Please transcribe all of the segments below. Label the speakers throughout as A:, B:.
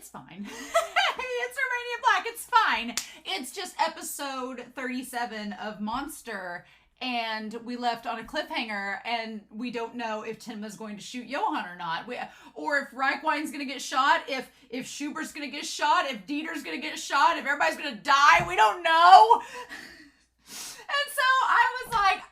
A: it's fine. It's Romania Black. It's fine. It's just episode 37 of Monster. And we left on a cliffhanger, and we don't know if Tenma's going to shoot Johan or not. Or if Reichwein's going to get shot, if Schubert's going to get shot, if Dieter's going to get shot, if everybody's going to die. We don't know. And so I was like,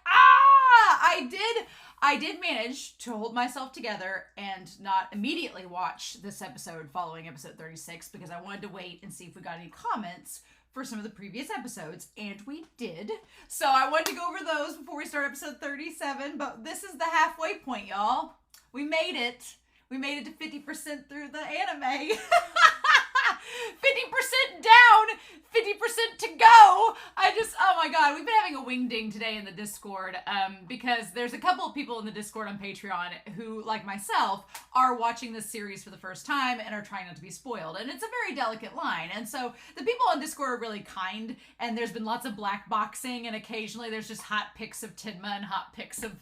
A: I did manage to hold myself together and not immediately watch this episode following episode 36 because I wanted to wait and see if we got any comments for some of the previous episodes, and we did. So I wanted to go over those before we start episode 37, but this is the halfway point, y'all. We made it. We made it to 50% through the anime. 50% down, 50% to go. Oh my God, we've been having a wingding today in the Discord because there's a couple of people in the Discord on Patreon who, like myself, are watching this series for the first time and are trying not to be spoiled. And it's a very delicate line. And so the people on Discord are really kind, and there's been lots of black boxing, and occasionally there's just hot pics of Tenma and hot pics of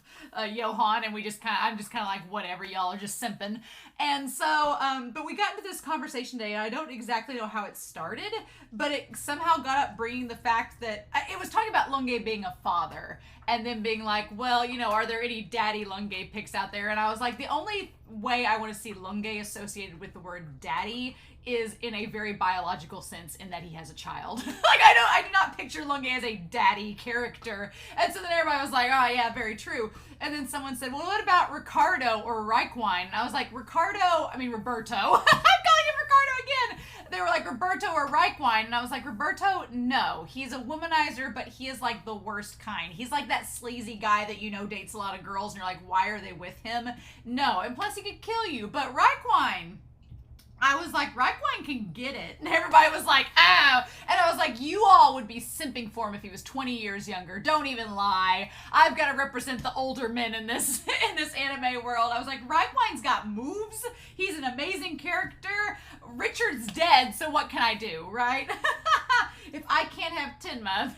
A: Johan, and I'm just kind of like, whatever, y'all are just simping. And so, but we got into this conversation today, and I don't exactly know how it started, but it somehow got up bringing the fact that it was talking about Lunge being a father, and then being like, well, are there any daddy Lunge pics out there? And I was like, the only way I want to see Lunge associated with the word daddy is in a very biological sense, in that he has a child. Like, I do not picture Lunge as a daddy character. And so then everybody was like, oh yeah, very true. And then someone said, well, what about Ricardo or Reichwein? And I was like, Roberto. I'm calling him Ricardo again. They were like, Roberto or Reichwein. And I was like, Roberto, no. He's a womanizer, but he is like the worst kind. He's like that sleazy guy that dates a lot of girls, and you're like, why are they with him? No. And plus he could kill you. But Reichwein, I was like, Reichwein can get it. And everybody was like, oh. And I was like, you all would be simping for him if he was 20 years younger. Don't even lie. I've got to represent the older men in this anime world. I was like, Reichwein's got moves. He's an amazing character. Richard's dead, so what can I do, right? If I can't have Tenma,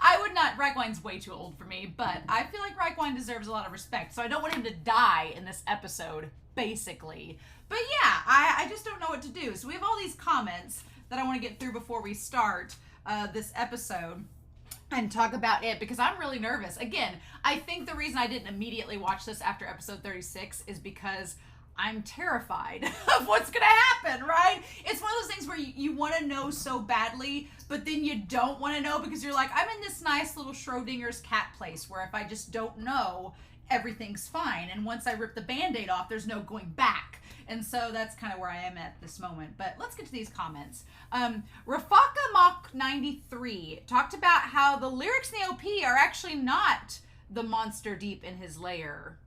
A: I would not. Reichwein's way too old for me, but I feel like Reichwein deserves a lot of respect, so I don't want him to die in this episode, basically. But yeah, I just don't know what to do. So we have all these comments that I want to get through before we start this episode and talk about it, because I'm really nervous. Again, I think the reason I didn't immediately watch this after episode 36 is because I'm terrified of what's going to happen, right? It's one of those things where you want to know so badly, but then you don't want to know because you're like, I'm in this nice little Schrodinger's cat place where if I just don't know, everyth's fine. And once I rip the Band-Aid off, there's no going back. And so that's kind of where I am at this moment. But let's get to these comments. Rafaka Mach 93 talked about how the lyrics in the OP are actually not the monster deep in his lair,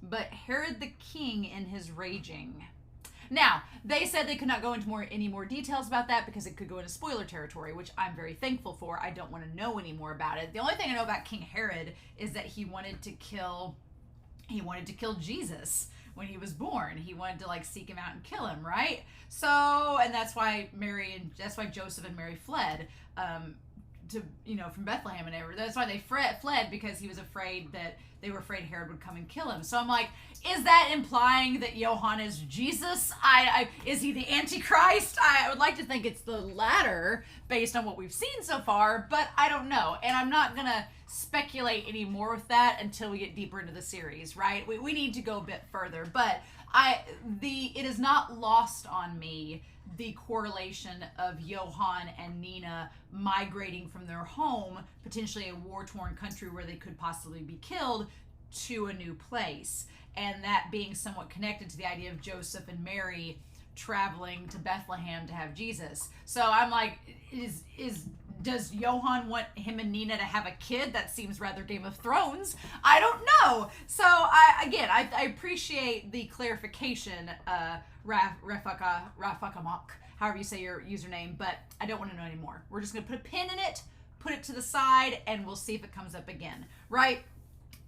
A: but Herod the king in his raging. Now, they said they could not go into any more details about that because it could go into spoiler territory, which I'm very thankful for. I don't want to know any more about it. The only thing I know about King Herod is that he wanted to kill Jesus when he was born. He wanted to seek him out and kill him, right? So, and that's why Joseph and Mary fled from Bethlehem and everything. That's why they fled, because they were afraid Herod would come and kill him. So I'm like, is that implying that Johan is Jesus? Is he the Antichrist? I would like to think it's the latter based on what we've seen so far, but I don't know. And I'm not going to speculate any more with that until we get deeper into the series, right? We need to go a bit further, but it is not lost on me the correlation of Johan and Nina migrating from their home, potentially a war-torn country where they could possibly be killed, to a new place. And that being somewhat connected to the idea of Joseph and Mary traveling to Bethlehem to have Jesus. So I'm like, does Johan want him and Nina to have a kid? That seems rather Game of Thrones. I don't know. So I appreciate the clarification, Rafaka Mach, however you say your username, but I don't want to know anymore. We're just going to put a pin in it, put it to the side, and we'll see if it comes up again, right?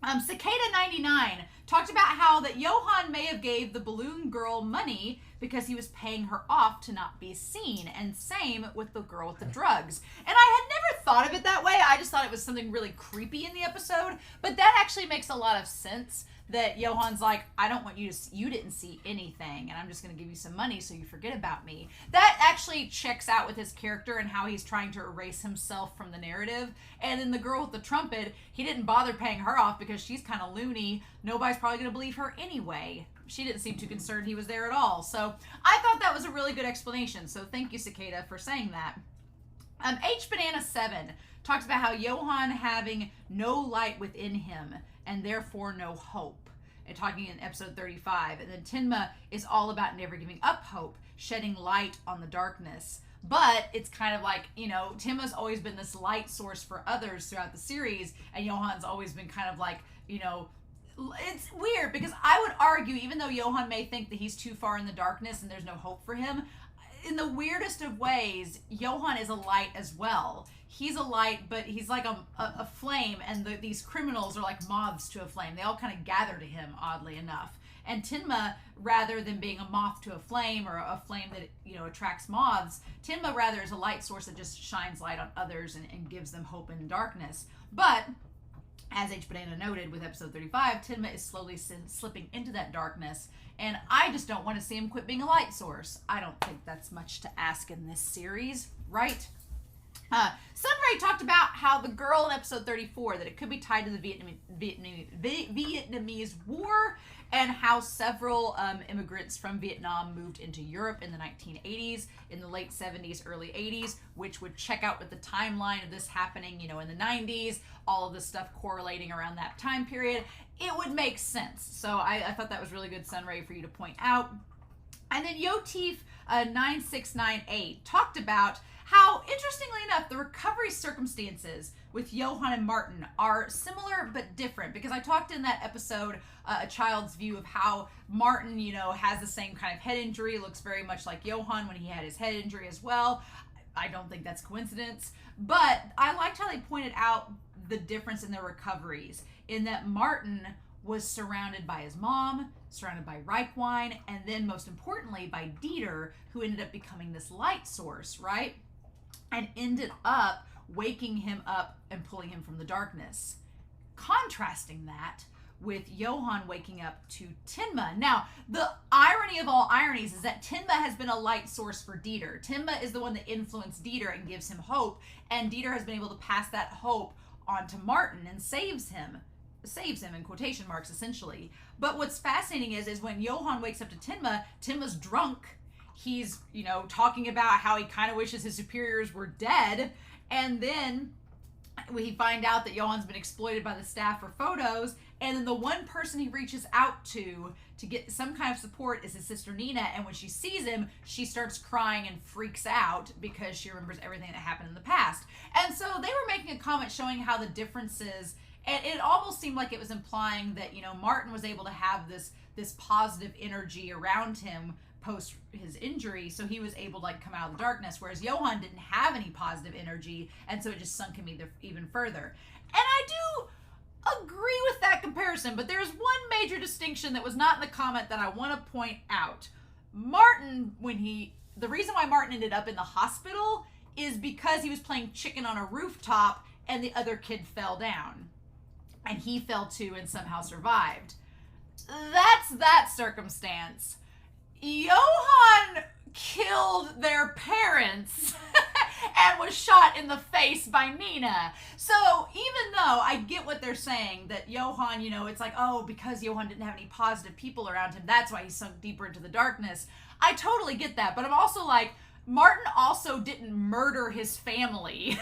A: Cicada99 talked about how that Johan may have gave the balloon girl money because he was paying her off to not be seen, and same with the girl with the drugs. And I had never thought of it that way. I just thought it was something really creepy in the episode, but that actually makes a lot of sense, that Johan's like, I don't want you to, you didn't see anything, and I'm just going to give you some money so you forget about me. That actually checks out with his character and how he's trying to erase himself from the narrative. And then the girl with the trumpet, he didn't bother paying her off because she's kind of loony. Nobody's probably going to believe her anyway. She didn't seem too concerned he was there at all. So I thought that was a really good explanation. So thank you, Cicada, for saying that. H Banana 7 talks about how Johan having no light within him and therefore no hope. And talking in episode 35. And then Tenma is all about never giving up hope, shedding light on the darkness. But it's kind of like, you know, Tenma's always been this light source for others throughout the series, and Johan's always been kind of like, you know, it's weird because I would argue, even though Johan may think that he's too far in the darkness and there's no hope for him, in the weirdest of ways, Johan is a light as well. He's a light, but he's like a flame, and these criminals are like moths to a flame. They all kind of gather to him, oddly enough. And Tenma, rather than being a moth to a flame or a flame that, you know, attracts moths, Tenma rather is a light source that just shines light on others and gives them hope in darkness. But as H Banana noted with episode 35, Tenma is slowly slipping into that darkness, and I just don't want to see him quit being a light source. I don't think that's much to ask in this series, right? Sunray talked about how the girl in episode 34, that it could be tied to the Vietnamese War, and how several immigrants from Vietnam moved into Europe in the 1980s, in the late 70s, early 80s, which would check out with the timeline of this happening, you know, in the 90s, all of this stuff correlating around that time period. It would make sense. So I thought that was really good, Sunray, for you to point out. And then Yotif 9698 talked about how, interestingly enough, the recovery circumstances with Johan and Martin are similar but different, because I talked in that episode, A Child's View, of how Martin, you know, has the same kind of head injury, looks very much like Johan when he had his head injury as well. I don't think that's coincidence, but I liked how they pointed out the difference in their recoveries, in that Martin was surrounded by his mom, surrounded by Reichwein, and then most importantly by Dieter, who ended up becoming this light source, right? And ended up waking him up and pulling him from the darkness. Contrasting that with Johan waking up to Tenma. Now, the irony of all ironies is that Tenma has been a light source for Dieter. Tenma is the one that influenced Dieter and gives him hope, and Dieter has been able to pass that hope on to Martin and saves him in quotation marks, essentially. But what's fascinating is when Johan wakes up to Tenma, Tenma's drunk. He's, you know, talking about how he kind of wishes his superiors were dead. And then we find out that Johan's been exploited by the staff for photos. And then the one person he reaches out to get some kind of support is his sister Nina. And when she sees him, she starts crying and freaks out because she remembers everything that happened in the past. And so they were making a comment showing how the differences, and it almost seemed like it was implying that, you know, Martin was able to have this positive energy around him post his injury, so he was able to like come out of the darkness, whereas Johan didn't have any positive energy, and so it just sunk him even further. And I do agree with that comparison, but there's one major distinction that was not in the comment that I want to point out. Martin, the reason why Martin ended up in the hospital is because he was playing chicken on a rooftop and the other kid fell down. And he fell too and somehow survived. That's that circumstance. Johan killed their parents and was shot in the face by Nina. So even though I get what they're saying, that Johan, you know, it's like, oh, because Johan didn't have any positive people around him, that's why he sunk deeper into the darkness. I totally get that, but I'm also like, Martin also didn't murder his family and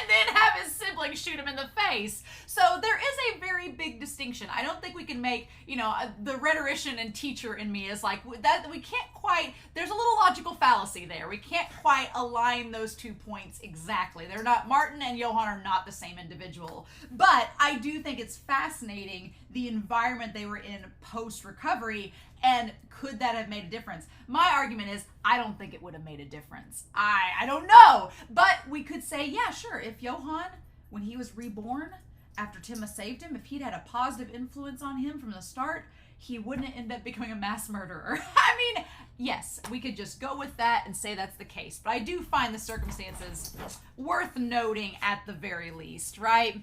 A: then have his siblings shoot him in the face. So there is a very big distinction. I don't think we can make, you know, the rhetorician and teacher in me is like, that we can't quite, there's a little logical fallacy there. We can't quite align those 2 points exactly. They're not, Martin and Johan are not the same individual. But I do think it's fascinating the environment they were in post-recovery, and could that have made a difference? My argument is, I don't think it would have made a difference. I don't know. But we could say, yeah, sure, if Johan, when he was reborn, after Tenma saved him, if he'd had a positive influence on him from the start, he wouldn't end up becoming a mass murderer. I mean, yes, we could just go with that and say that's the case. But I do find the circumstances worth noting at the very least, right?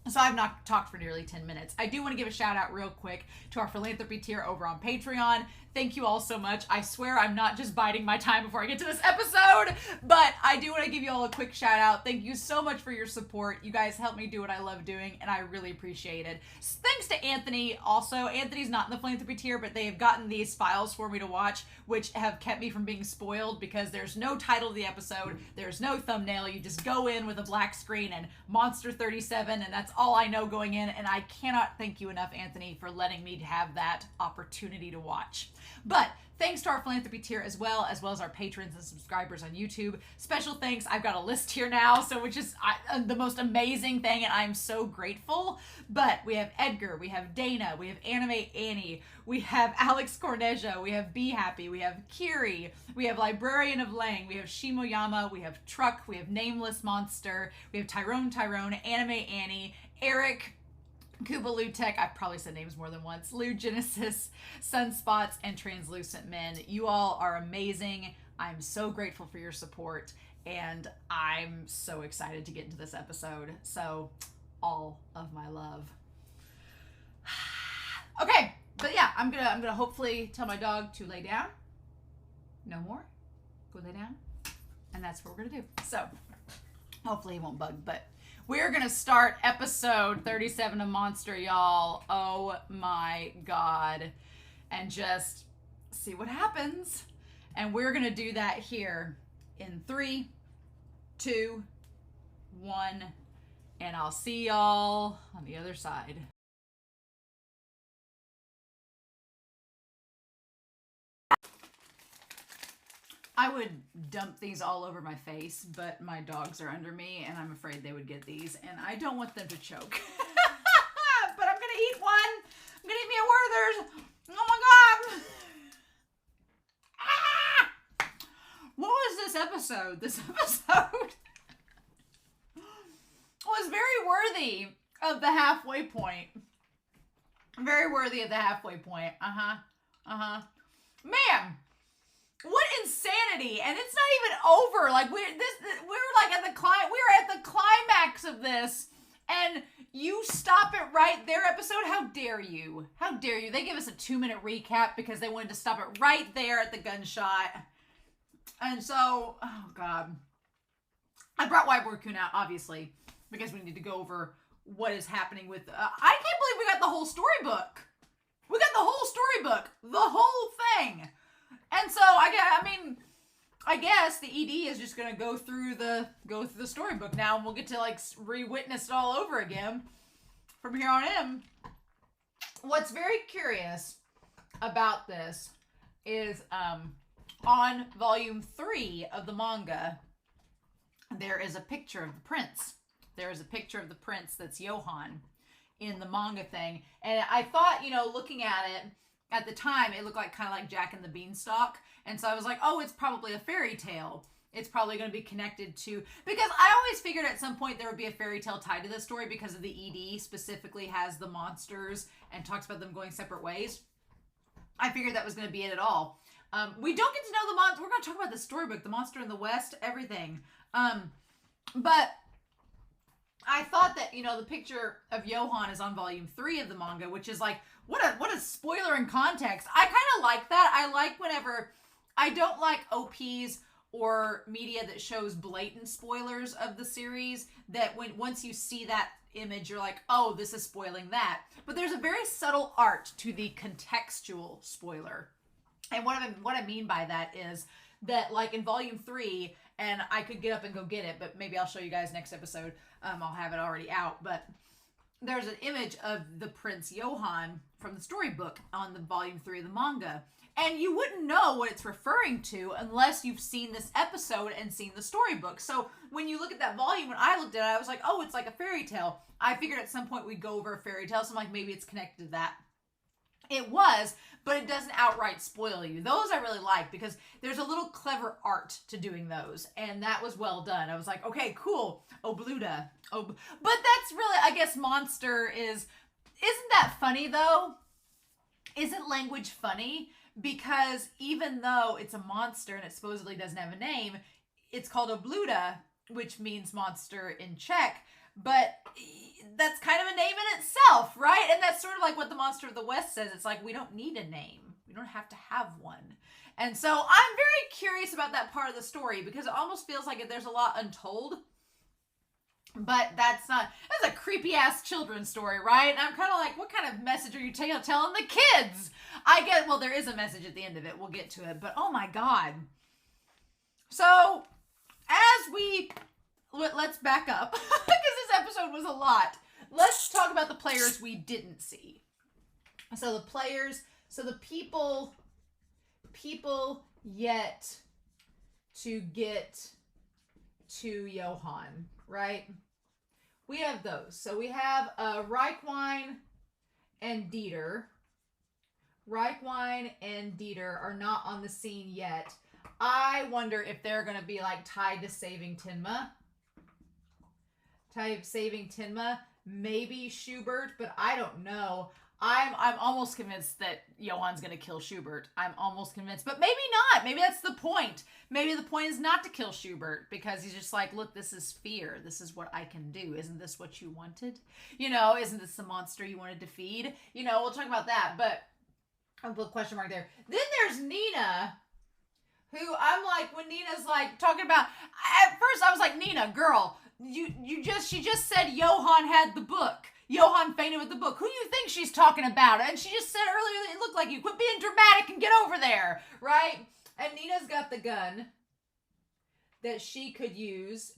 A: So I've not talked for nearly 10 minutes. I do want to give a shout out real quick to our philanthropy tier over on Patreon. Thank you all so much. I swear I'm not just biding my time before I get to this episode, but I do want to give you all a quick shout out. Thank you so much for your support. You guys help me do what I love doing, and I really appreciate it. Thanks to Anthony also. Anthony's not in the philanthropy tier, but they have gotten these files for me to watch, which have kept me from being spoiled because there's no title of the episode, there's no thumbnail. You just go in with a black screen and Monster 37, and that's all I know going in, and I cannot thank you enough, Anthony, for letting me have that opportunity to watch. But thanks to our philanthropy tier as well as our patrons and subscribers on YouTube. Special thanks. I've got a list here now, so which is the most amazing thing, and I'm so grateful. But we have Edgar, we have Dana, we have Anime Annie, we have Alex Corneja, we have Be Happy, we have Kiri, we have Librarian of Lang, we have Shimoyama, we have Truck, we have Nameless Monster, we have Tyrone, Anime Annie, Eric, Kuba Lutek, I've probably said names more than once, Lou Genesis, Sunspots, and Translucent Men. You all are amazing. I'm so grateful for your support, and I'm so excited to get into this episode. So, all of my love. Okay, but yeah, I'm gonna hopefully tell my dog to lay down. No more. Go lay down. And that's what we're gonna do. So, hopefully he won't bug, but we're going to start episode 37 of Monster, y'all. Oh my God. And just see what happens. And we're going to do that here in 3, 2, 1. And I'll see y'all on the other side. I would dump these all over my face, but my dogs are under me, and I'm afraid they would get these, and I don't want them to choke. But I'm gonna eat one. I'm gonna eat me a Werther's. Oh my God. Ah! What was this episode? This episode was very worthy of the halfway point. Very worthy of the halfway point. Man. What insanity! And it's not even over. Like we're like at the climax of this, and you stop it right there. Episode, how dare you? How dare you? They give us a 2-minute recap because they wanted to stop it right there at the gunshot. And so, oh God, I brought Whiteboard Kun out obviously because we need to go over what is happening with. I can't believe we got the whole storybook. We got the whole storybook, the whole thing. And so I guess the ED is just gonna go through the storybook now, and we'll get to like re-witness it all over again from here on in. What's very curious about this is on volume 3 of the manga, there is a picture of the prince. There is a picture of the prince that's Johan in the manga thing, and I thought, looking at it. At the time, it looked kind of like Jack and the Beanstalk. And so I was like, oh, it's probably a fairy tale. It's probably going to be connected to... Because I always figured at some point there would be a fairy tale tied to this story because of the ED specifically has the monsters and talks about them going separate ways. I figured that was going to be it at all. We don't get to know the monster. We're going to talk about the storybook, the monster in the West, everything. But I thought that, the picture of Johan is on volume 3 of the manga, which is like, what a spoiler in context. I kind of like that. I like whenever, I don't like OPs or media that shows blatant spoilers of the series, that once you see that image, you're like, oh, this is spoiling that. But there's a very subtle art to the contextual spoiler. And what I mean by that is that, like in volume 3, and I could get up and go get it, but maybe I'll show you guys next episode. I'll have it already out, but there's an image of the Prince Johan from the storybook on the volume 3 of the manga. And you wouldn't know what it's referring to unless you've seen this episode and seen the storybook. So when you look at that volume, when I looked at it, I was like, oh, it's like a fairy tale. I figured at some point we'd go over a fairy tale, so I'm like, maybe it's connected to that. It was, but it doesn't outright spoil you. Those I really like because there's a little clever art to doing those, and that was well done. I was like, okay, cool. Obluda. But that's really, I guess, monster is... Isn't that funny, though? Isn't language funny? Because even though it's a monster and it supposedly doesn't have a name, it's called Obluda, which means monster in Czech. but that's kind of a name in itself, right? And that's sort of like what the Monster of the West says. It's like, we don't need a name. We don't have to have one. And so I'm very curious about that part of the story because it almost feels like there's a lot untold. But that's a creepy ass children's story, right? And I'm kind of like, what kind of message are you telling the kids? Well, there is a message at the end of it. We'll get to it. But oh my God. So let's back up because this episode was a lot. Let's talk about the players we didn't see. So the people yet to get to Johan, right? We have those. So we have Reichwein and Dieter. Reichwein and Dieter are not on the scene yet. I wonder if they're going to be like tied to saving Tenma. Maybe Schubert, but I don't know. I'm almost convinced that Johan's going to kill Schubert. I'm almost convinced, but maybe not. Maybe that's the point. Maybe the point is not to kill Schubert because he's just like, look, this is fear. This is what I can do. Isn't this what you wanted? Isn't this the monster you wanted to feed? We'll talk about that, but I'll put a question mark there. Then there's Nina, who I'm like, when Nina's like talking about, at first I was like, Nina, girl, she just said Johan had the book. Johan fainted with the book. Who do you think she's talking about? And she just said earlier that it looked like you. Quit being dramatic and get over there, right? And Nina's got the gun that she could use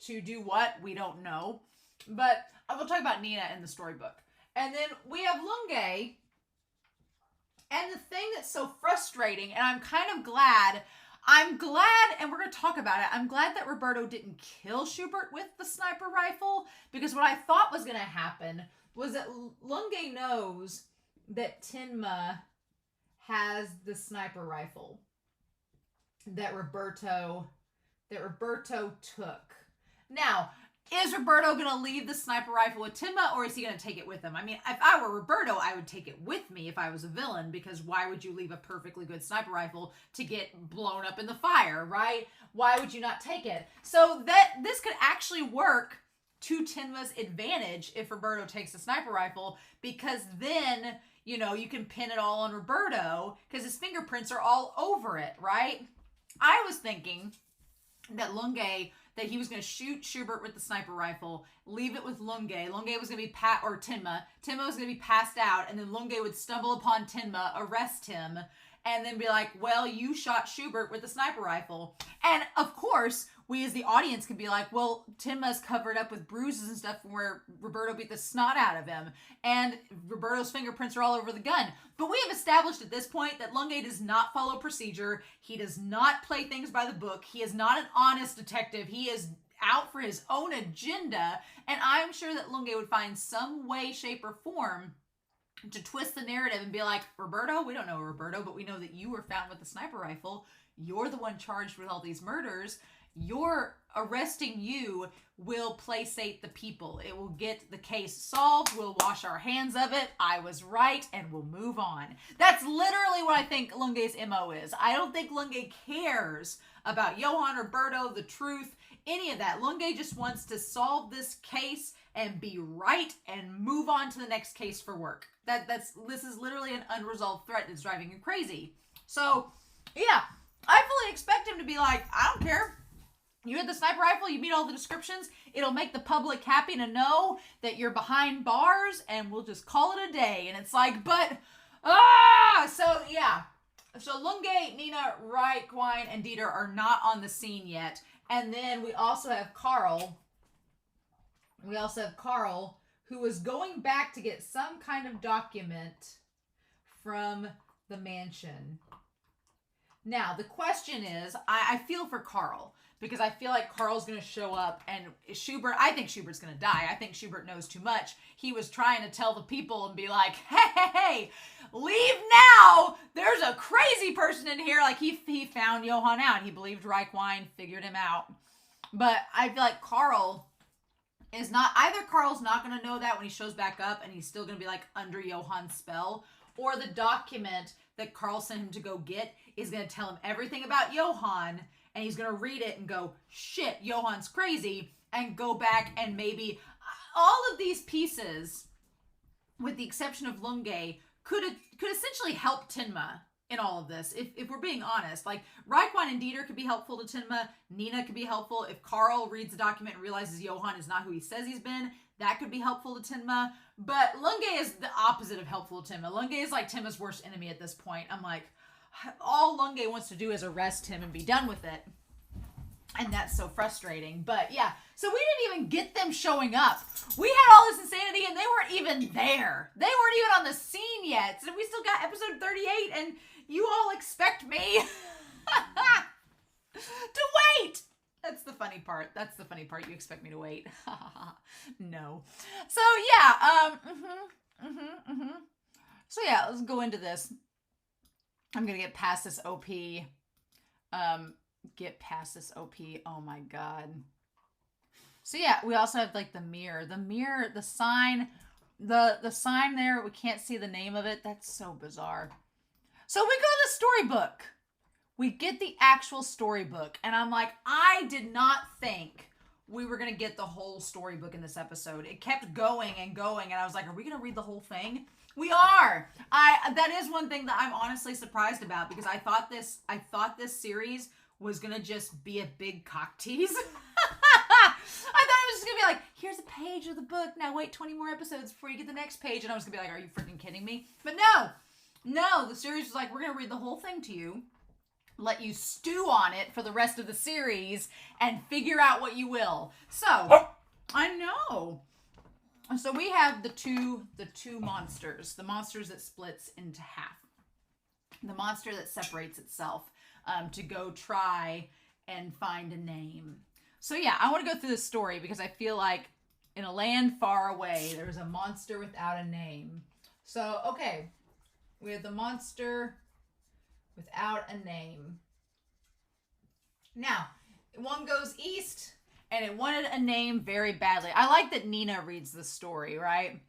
A: to do what? We don't know. But we'll talk about Nina in the storybook. And then we have Lunge. And the thing that's so frustrating, and I'm kind of glad, and we're going to talk about it, I'm glad that Roberto didn't kill Schubert with the sniper rifle, because what I thought was going to happen was that Lunge knows that Tenma has the sniper rifle that Roberto took. Now, is Roberto going to leave the sniper rifle with Tenma, or is he going to take it with him? I mean, if I were Roberto, I would take it with me if I was a villain, because why would you leave a perfectly good sniper rifle to get blown up in the fire, right? Why would you not take it? So that this could actually work to Tenma's advantage if Roberto takes the sniper rifle, because then, you can pin it all on Roberto, because his fingerprints are all over it, right? I was thinking that that he was going to shoot Schubert with the sniper rifle, leave it with Lunge. Lunge was going to be Tenma. Tenma was going to be passed out, and then Lunge would stumble upon Tenma, arrest him, and then be like, well, you shot Schubert with the sniper rifle. And of course, we as the audience can be like, well, Tenma's covered up with bruises and stuff from where Roberto beat the snot out of him, and Roberto's fingerprints are all over the gun. But we have established at this point that Lunge does not follow procedure. He does not play things by the book. He is not an honest detective. He is out for his own agenda, and I'm sure that Lunge would find some way, shape, or form to twist the narrative and be like, Roberto, we don't know Roberto, but we know that you were found with the sniper rifle. You're the one charged with all these murders. Arresting you will placate the people. It will get the case solved. We'll wash our hands of it. I was right, and we'll move on. That's literally what I think Lunge's MO is. I don't think Lunge cares about Johan, Roberto, the truth, any of that. Lunge just wants to solve this case and be right and move on to the next case for work. This is literally an unresolved threat that's driving him crazy. So, yeah, I fully expect him to be like, I don't care. You had the sniper rifle, you meet all the descriptions, it'll make the public happy to know that you're behind bars, and we'll just call it a day. And it's like, so yeah. So Lunge, Nina, Reichwein, and Dieter are not on the scene yet. And then we also have Carl. Who is going back to get some kind of document from the mansion. Now, the question is, I feel for Carl, because I feel like Carl's going to show up, and I think Schubert's going to die. I think Schubert knows too much. He was trying to tell the people and be like, hey, leave now. There's a crazy person in here. Like, he found Johan out. He believed Reichwein, figured him out. But I feel like Carl's not going to know that when he shows back up, and he's still going to be like under Johan's spell, or the document that Carl sent him to go get is going to tell him everything about Johan, and he's going to read it and go, shit, Johan's crazy, and go back and maybe, all of these pieces, with the exception of Lunge, could essentially help Tenma in all of this. If we're being honest, like Raikwan and Dieter could be helpful to Tenma. Nina could be helpful. If Carl reads the document and realizes Johan is not who he says he's been, that could be helpful to Tenma. But Lunge is the opposite of helpful to Tenma. Lunge is like Tenma's worst enemy at this point. I'm like, all Lunge wants to do is arrest him and be done with it. And that's so frustrating. But yeah, so we didn't even get them showing up. We had all this insanity and they weren't even there. They weren't even on the scene yet. So we still got episode 38 and you all expect me to wait. That's the funny part. That's the funny part. You expect me to wait. No. So yeah, So yeah, let's go into this. I'm going to get past this OP. Get past this OP. Oh my God. So yeah, we also have like the mirror, the sign, the sign there. We can't see the name of it. That's so bizarre. So we go to the storybook. We get the actual storybook. And I'm like, I did not think we were going to get the whole storybook in this episode. It kept going and going. And I was like, are we going to read the whole thing? We are. That is one thing that I'm honestly surprised about, because I thought this series was going to just be a big cock tease. I thought it was just going to be like, here's a page of the book. Now wait 20 more episodes before you get the next page. And I was going to be like, are you freaking kidding me? But no, the series was like, we're going to read the whole thing to you, let you stew on it for the rest of the series, and figure out what you will. So, I know. So we have the two monsters. The monsters that splits into half. The monster that separates itself to go try and find a name. So yeah, I want to go through this story because I feel like in a land far away, there's a monster without a name. So, okay. We have the monster without a name. Now, one goes east, and it wanted a name very badly. I like that Nina reads the story, right?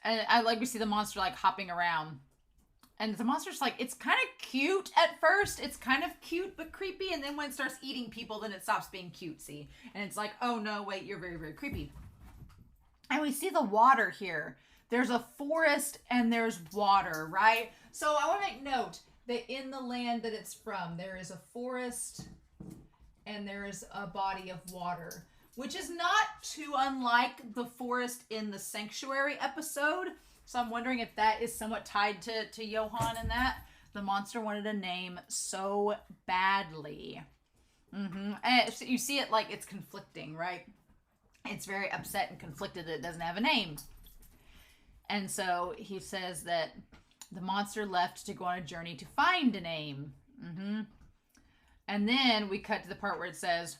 A: And I like we see the monster like hopping around. And the monster's like, it's kind of cute at first. It's kind of cute but creepy. And then when it starts eating people, then it stops being cutesy. And it's like, oh no, wait, you're very, very creepy. And we see the water here. There's a forest and there's water, right? So I want to make note that in the land that it's from, there is a forest and there is a body of water, which is not too unlike the forest in the Sanctuary episode. So I'm wondering if that is somewhat tied to Johan and that. The monster wanted a name so badly. And you see it like it's conflicting, right? It's very upset and conflicted that it doesn't have a name. And so he says that the monster left to go on a journey to find a name. And then we cut to the part where it says,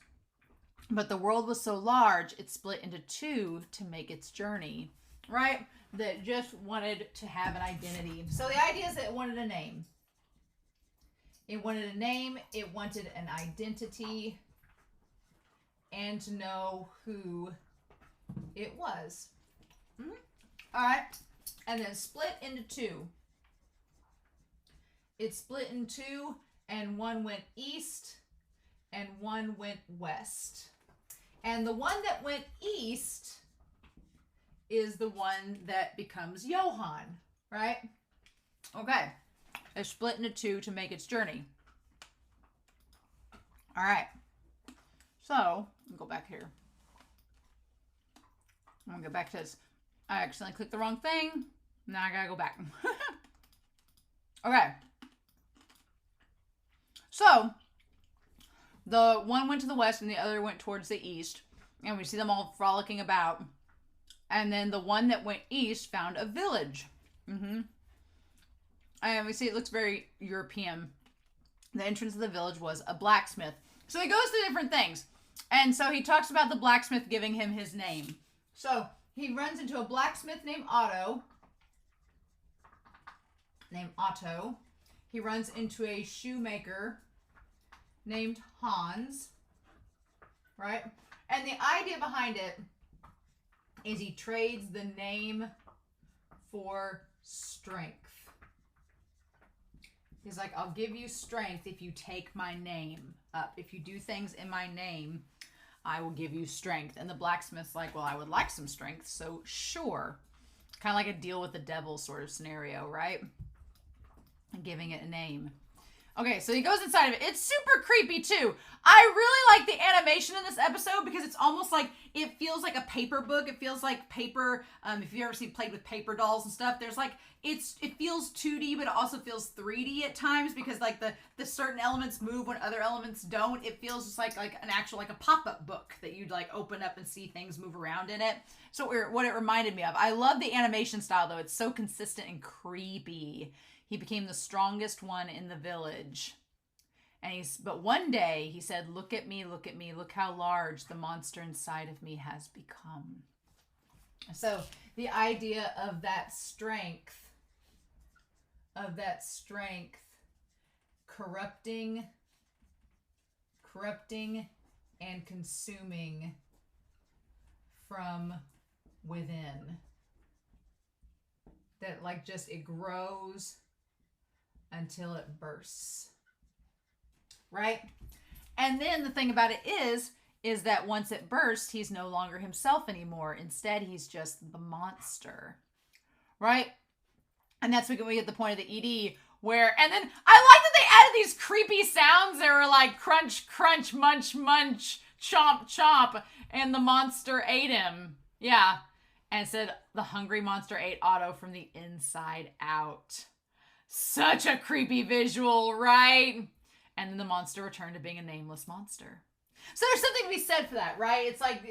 A: but the world was so large, it split into two to make its journey. Right? That just wanted to have an identity. So the idea is that it wanted a name. It wanted a name. It wanted an identity. And to know who it was. All right. And then split into two. It split in two, and one went east and one went west. And the one that went east is the one that becomes Johan, right? Okay. It's split into two to make its journey. All right. So, let me go back here. I'm going to go back to this. I accidentally clicked the wrong thing. Now I got to go back. Okay. So, the one went to the west and the other went towards the east. And we see them all frolicking about. And then the one that went east found a village. And we see it looks very European. The entrance of the village was a blacksmith. So he goes through different things. And so he talks about the blacksmith giving him his name. So he runs into a blacksmith named Otto. He runs into a shoemaker named Hans. Right? And the idea behind it is he trades the name for strength. He's like, I'll give you strength if you take my name up. If you do things in my name, I will give you strength. And the blacksmith's like, well, I would like some strength, so sure. Kind of like a deal with the devil sort of scenario, right? And giving it a name. Okay, so he goes inside of it. It's super creepy, too. I really like the animation in this episode because it's almost like, it feels like a paper book. It feels like paper, if you ever played with paper dolls and stuff, there's like, it feels 2D, but it also feels 3D at times because like the certain elements move when other elements don't. It feels just like an actual, like a pop-up book that you'd like open up and see things move around in it. So what it reminded me of. I love the animation style, though. It's so consistent and creepy. He became the strongest one in the village. But one day he said, look at me, look how large the monster inside of me has become. So the idea of that strength, corrupting and consuming from within. That like just, it grows until it bursts. Right? And then the thing about it is that once it bursts, he's no longer himself anymore. Instead, he's just the monster. Right? And that's when we get the point of the ED where, and then I like that they added these creepy sounds. They were like crunch, crunch, munch, munch, chomp, chomp, and the monster ate him. Yeah. And it said, the hungry monster ate Otto from the inside out. Such a creepy visual, right? And then the monster returned to being a nameless monster. So there's something to be said for that, right? It's like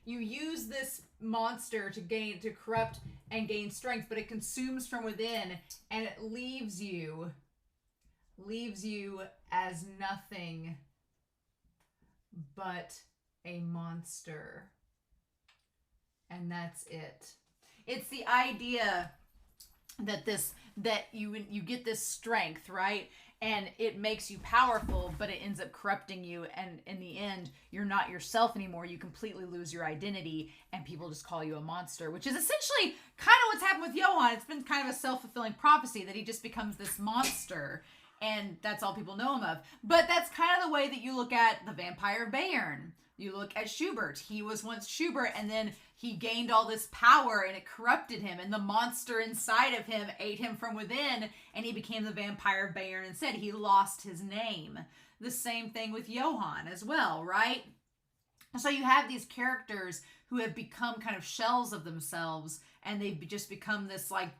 A: you use this monster to corrupt and gain strength, but it consumes from within and it leaves you as nothing but a monster. And that's it. It's the idea that you get this strength, right? And it makes you powerful, but it ends up corrupting you. And in the end, you're not yourself anymore. You completely lose your identity and people just call you a monster, which is essentially kind of what's happened with Johan. It's been kind of a self-fulfilling prophecy that he just becomes this monster and that's all people know him of. But that's kind of the way that you look at the vampire Bayern. You look at Schubert. He was once Schubert, and then he gained all this power, and it corrupted him, and the monster inside of him ate him from within, and he became the vampire Bayern instead. He lost his name. The same thing with Johan as well, right? So you have these characters who have become kind of shells of themselves, and they've just become this, like,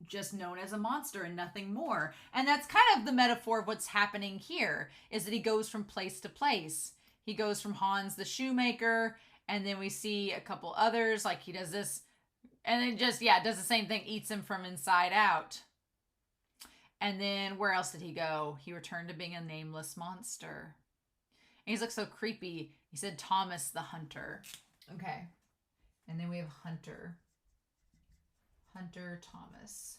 A: just known as a monster and nothing more. And that's kind of the metaphor of what's happening here, is that he goes from place to place. He goes from Hans the shoemaker, and then we see a couple others, like he does this, and then just, does the same thing, eats him from inside out. And then where else did he go? He returned to being a nameless monster. And he's looked so creepy. He said Thomas the Hunter. Okay. And then we have Hunter Thomas.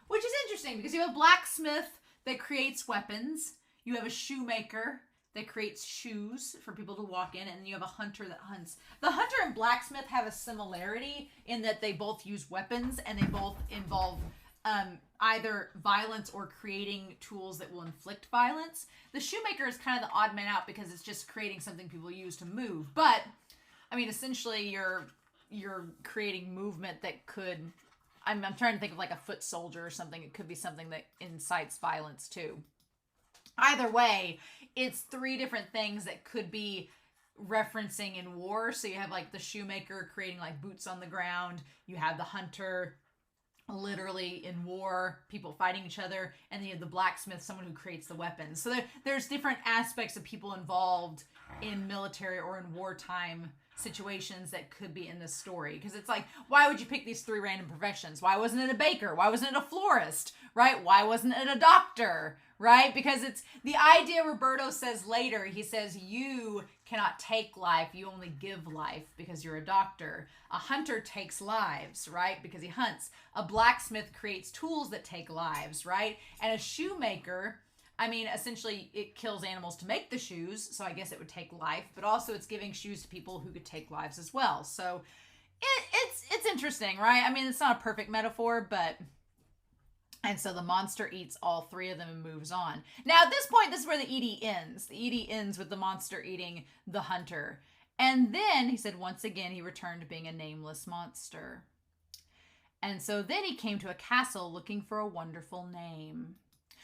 A: Which is interesting because you have a blacksmith that creates weapons. You have a shoemaker that creates shoes for people to walk in, and you have a hunter that hunts. The hunter and blacksmith have a similarity in that they both use weapons and they both involve either violence or creating tools that will inflict violence. The shoemaker is kind of the odd man out because it's just creating something people use to move. But, I mean, essentially you're creating movement that could, I'm trying to think of like a foot soldier or something. It could be something that incites violence too. Either way, it's three different things that could be referencing in war. So you have like the shoemaker creating like boots on the ground. You have the hunter literally in war, people fighting each other. And then you have the blacksmith, someone who creates the weapons. So there's different aspects of people involved in military or in wartime situations that could be in this story. Because it's like, why would you pick these three random professions? Why wasn't it a baker? Why wasn't it a florist? Right? Why wasn't it a doctor? Right? Because it's the idea Roberto says later. He says, you cannot take life. You only give life because you're a doctor. A hunter takes lives, right? Because he hunts. A blacksmith creates tools that take lives, right? And a shoemaker, I mean, essentially it kills animals to make the shoes. So I guess it would take life, but also it's giving shoes to people who could take lives as well. So it's interesting, right? I mean, it's not a perfect metaphor, but And so the monster eats all three of them and moves on. Now, at this point, this is where the Edie ends. The Edie ends with the monster eating the hunter. And then, he said, once again, he returned to being a nameless monster. And so then he came to a castle looking for a wonderful name.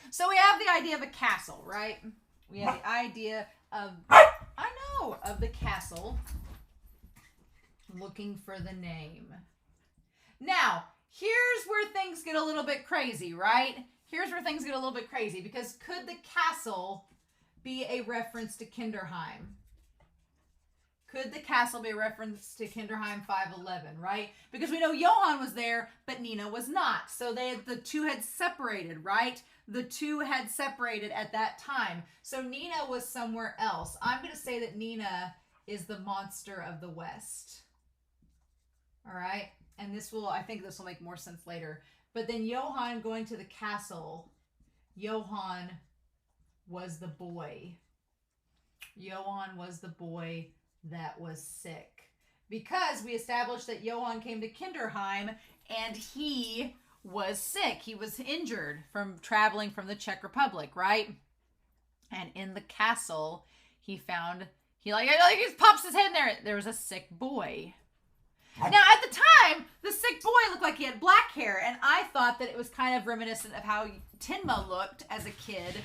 A: So we have the idea of a castle, right? We have the idea of, of the castle looking for the name. Now, here's where things get a little bit crazy, right? Here's where things get a little bit crazy, because could the castle be a reference to Kinderheim? Could the castle be a reference to Kinderheim 511, right? Because we know Johan was there, but Nina was not. So the two had separated, right? The two had separated at that time. So Nina was somewhere else. I'm going to say that Nina is the monster of the West. All right? And I think this will make more sense later. But then Johan going to the castle, Johan was the boy. Johan was the boy that was sick. Because we established that Johan came to Kinderheim and he was sick. He was injured from traveling from the Czech Republic, right? And in the castle, he just pops his head in there. There was a sick boy. Now, at the time, the sick boy looked like he had black hair, and I thought that it was kind of reminiscent of how Tenma looked as a kid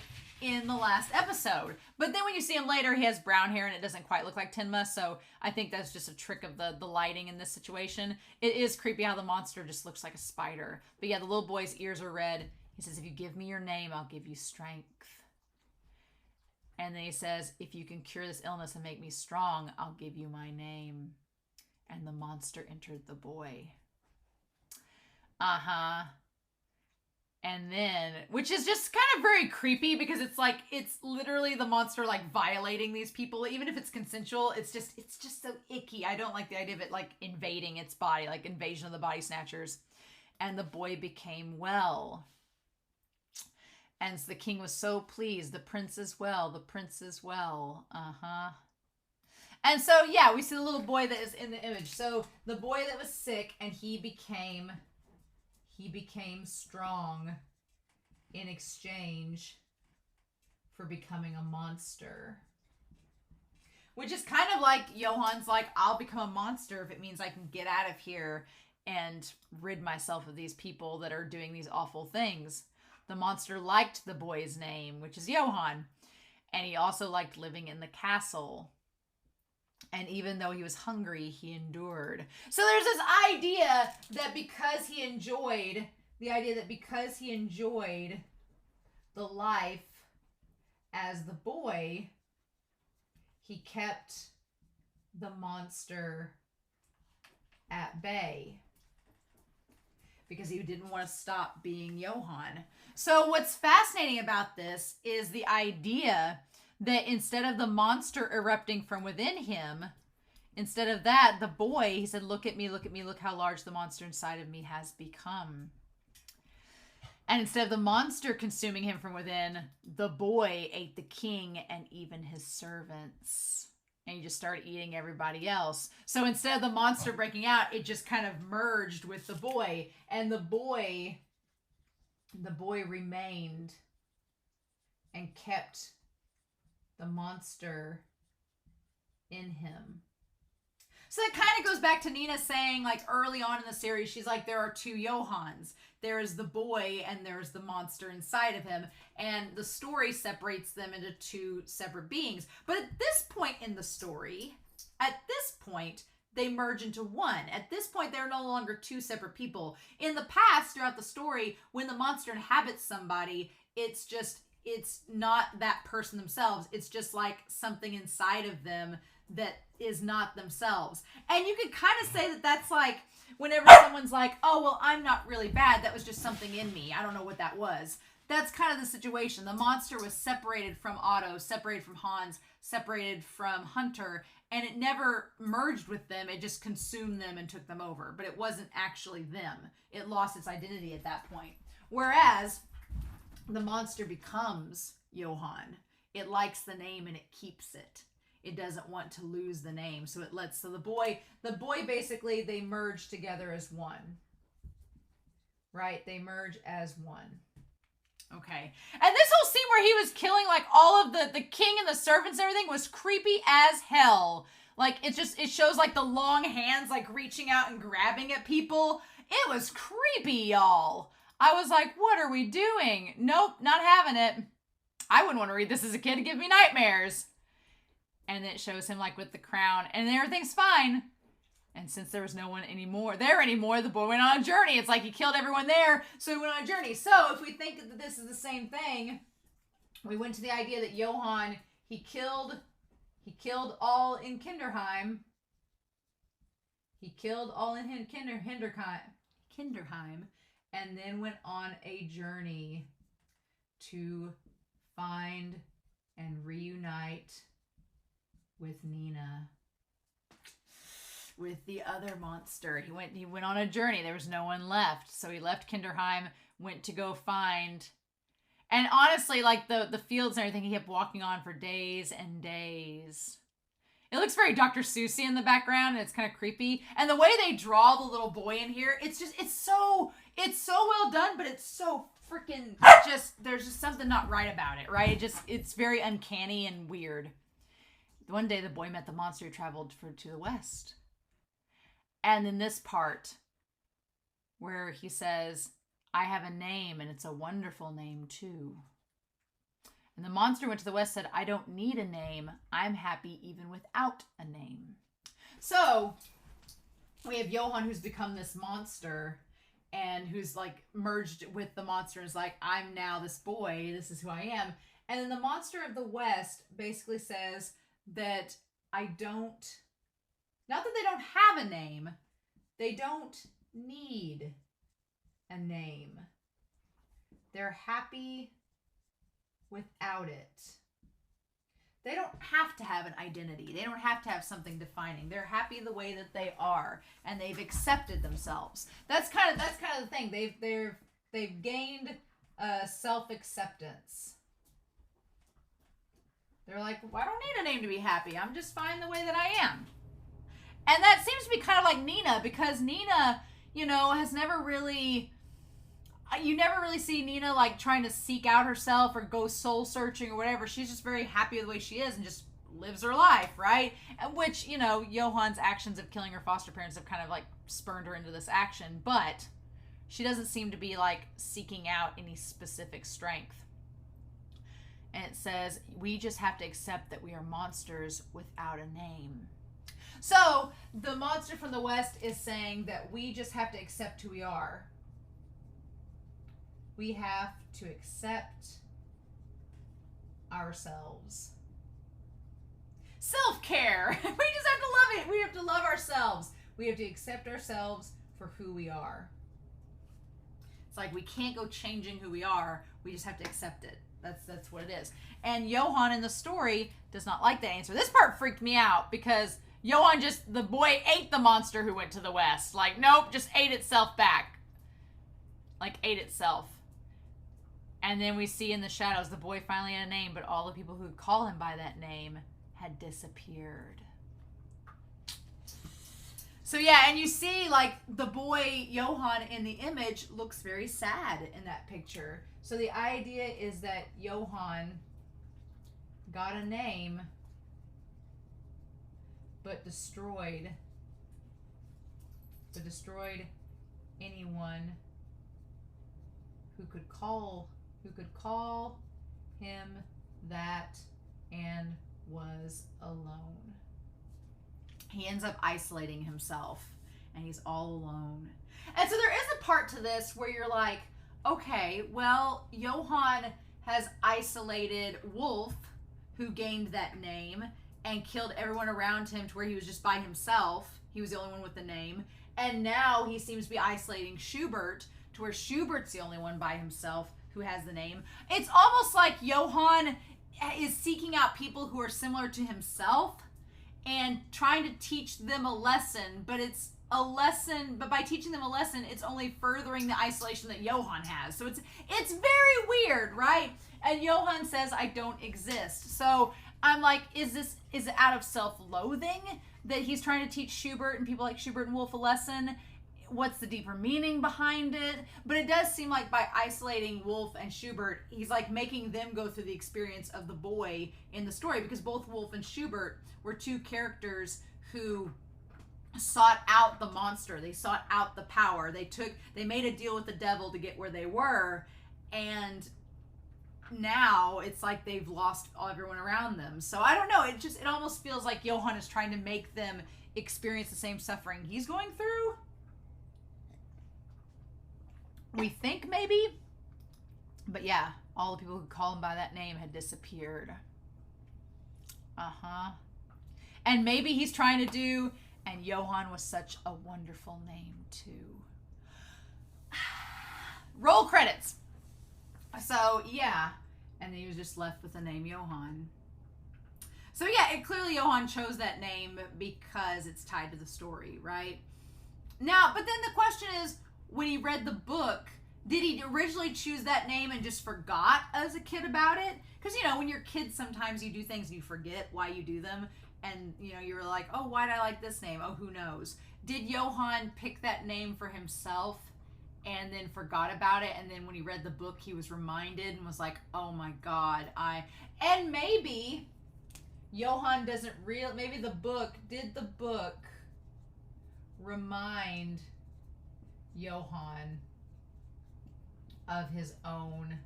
A: in the last episode. But then when you see him later, he has brown hair, and it doesn't quite look like Tenma, so I think that's just a trick of the lighting in this situation. It is creepy how the monster just looks like a spider. But yeah, the little boy's ears are red. He says, if you give me your name, I'll give you strength. And then he says, if you can cure this illness and make me strong, I'll give you my name. And the monster entered the boy. And then, which is just kind of very creepy because it's literally the monster like violating these people. Even if it's consensual, it's just so icky. I don't like the idea of it like invading its body, like Invasion of the Body Snatchers. And the boy became well. And so the king was so pleased. The prince is well. The prince is well. And so, yeah, we see the little boy that is in the image. So the boy that was sick, and he became strong in exchange for becoming a monster. Which is kind of like Johan's like, I'll become a monster if it means I can get out of here and rid myself of these people that are doing these awful things. The monster liked the boy's name, which is Johan. And he also liked living in the castle. And even though he was hungry, he endured. So there's this idea that because he enjoyed the life as the boy, he kept the monster at bay. Because he didn't want to stop being Johan. So what's fascinating about this is the idea that instead of the monster erupting from within him, instead of that, the boy, he said, look at me, look how large the monster inside of me has become. And instead of the monster consuming him from within, the boy ate the king and even his servants. And he just started eating everybody else. So instead of the monster breaking out, it just kind of merged with the boy. And the boy remained and kept the monster in him. So that kind of goes back to Nina saying, like, early on in the series, she's like, there are two Johans. There is the boy and there's the monster inside of him. And the story separates them into two separate beings. But at this point in the story, they merge into one. At this point, they're no longer two separate people. In the past, throughout the story, when the monster inhabits somebody, it's not that person themselves. It's just like something inside of them that is not themselves. And you could kind of say that that's like whenever someone's like, oh, well, I'm not really bad. That was just something in me. I don't know what that was. That's kind of the situation. The monster was separated from Otto, separated from Hans, separated from Hunter, and it never merged with them. It just consumed them and took them over. But it wasn't actually them. It lost its identity at that point. Whereas the monster becomes Johan. It likes the name and it keeps it. It doesn't want to lose the name. So the boy basically, they merge together as one. Right? They merge as one. Okay. And this whole scene where he was killing like all of the king and the servants and everything was creepy as hell. Like it shows like the long hands like reaching out and grabbing at people. It was creepy, y'all. I was like, what are we doing? Nope, not having it. I wouldn't want to read this as a kid. It'd give me nightmares. And then it shows him like with the crown and everything's fine. And since there was no one there anymore, the boy went on a journey. It's like he killed everyone there, so he went on a journey. So if we think that this is the same thing, we went to the idea that Johan, he killed all in Kinderheim. He killed all in Kinderheim, and then went on a journey to find and reunite with Nina. With the other monster. He went on a journey. There was no one left. So he left Kinderheim, went to go find. And honestly, like the fields and everything, he kept walking on for days and days. It looks very Dr. Seussy in the background, and it's kind of creepy. And the way they draw the little boy in here, it's so well done, but it's so freaking there's just something not right about it, right? It's very uncanny and weird. One day the boy met the monster who traveled to the west. And then this part where he says, I have a name and it's a wonderful name too. And the monster went to the west, said, I don't need a name. I'm happy even without a name. So we have Johan who's become this monster and who's like merged with the monster and is like, I'm now this boy. This is who I am. And then the monster of the west basically says that not that they don't have a name, they don't need a name. They're happy without it. They don't have to have an identity. They don't have to have something defining. They're happy the way that they are, and they've accepted themselves. That's kind of the thing. They've gained self-acceptance. They're like, well, I don't need a name to be happy. I'm just fine the way that I am. And that seems to be kind of like Nina, because Nina, has never really... You never really see Nina like trying to seek out herself or go soul searching or whatever. She's just very happy with the way she is and just lives her life, right? And which, Johan's actions of killing her foster parents have kind of like spurned her into this action. But she doesn't seem to be like seeking out any specific strength. And it says, we just have to accept that we are monsters without a name. So the monster from the West is saying that we just have to accept who we are. We have to accept ourselves. Self-care. We just have to love it. We have to love ourselves. We have to accept ourselves for who we are. It's like we can't go changing who we are. We just have to accept it. That's what it is. And Johan in the story does not like that answer. This part freaked me out because Johan the boy ate the monster who went to the West. Like, nope, just ate itself back. Like, ate itself. And then we see in the shadows, the boy finally had a name, but all the people who call him by that name had disappeared. So yeah, and you see like the boy Johan in the image looks very sad in that picture. So the idea is that Johan got a name, but destroyed anyone who could call him that and was alone. He ends up isolating himself and he's all alone. And so there is a part to this where you're like, okay, well, Johan has isolated Wolf, who gained that name, and killed everyone around him to where he was just by himself. He was the only one with the name. And now he seems to be isolating Schubert to where Schubert's the only one by himself who has the name. It's almost like Johan is seeking out people who are similar to himself and trying to teach them a lesson, but it's a lesson, but by teaching them a lesson, it's only furthering the isolation that Johan has. So it's very weird, right? And Johan says, I don't exist. So I'm like, is it out of self-loathing that he's trying to teach Schubert and people like Schubert and Wolf a lesson? what's the deeper meaning behind it? But it does seem like by isolating Wolf and Schubert, he's like making them go through the experience of the boy in the story, because both Wolf and Schubert were two characters who sought out the monster. They sought out the power. They made a deal with the devil to get where they were, and now it's like they've lost everyone around them. So I don't know. It almost feels like Johan is trying to make them experience the same suffering he's going through. We think maybe. But yeah, all the people who call him by that name had disappeared. And maybe he's trying to do, and Johan was such a wonderful name too. Roll credits. So yeah, and then he was just left with the name Johan. So yeah, clearly Johan chose that name because it's tied to the story, right? Now, but then the question is, when he read the book, did he originally choose that name and just forgot as a kid about it? Because, you know, when you're kids, sometimes you do things and you forget why you do them. And, you know, you were like, oh, why did I like this name? Oh, who knows? Did Johan pick that name for himself and then forgot about it? And then when he read the book, he was reminded and was like, oh my God, and maybe Johan doesn't maybe the book remind Johan of his own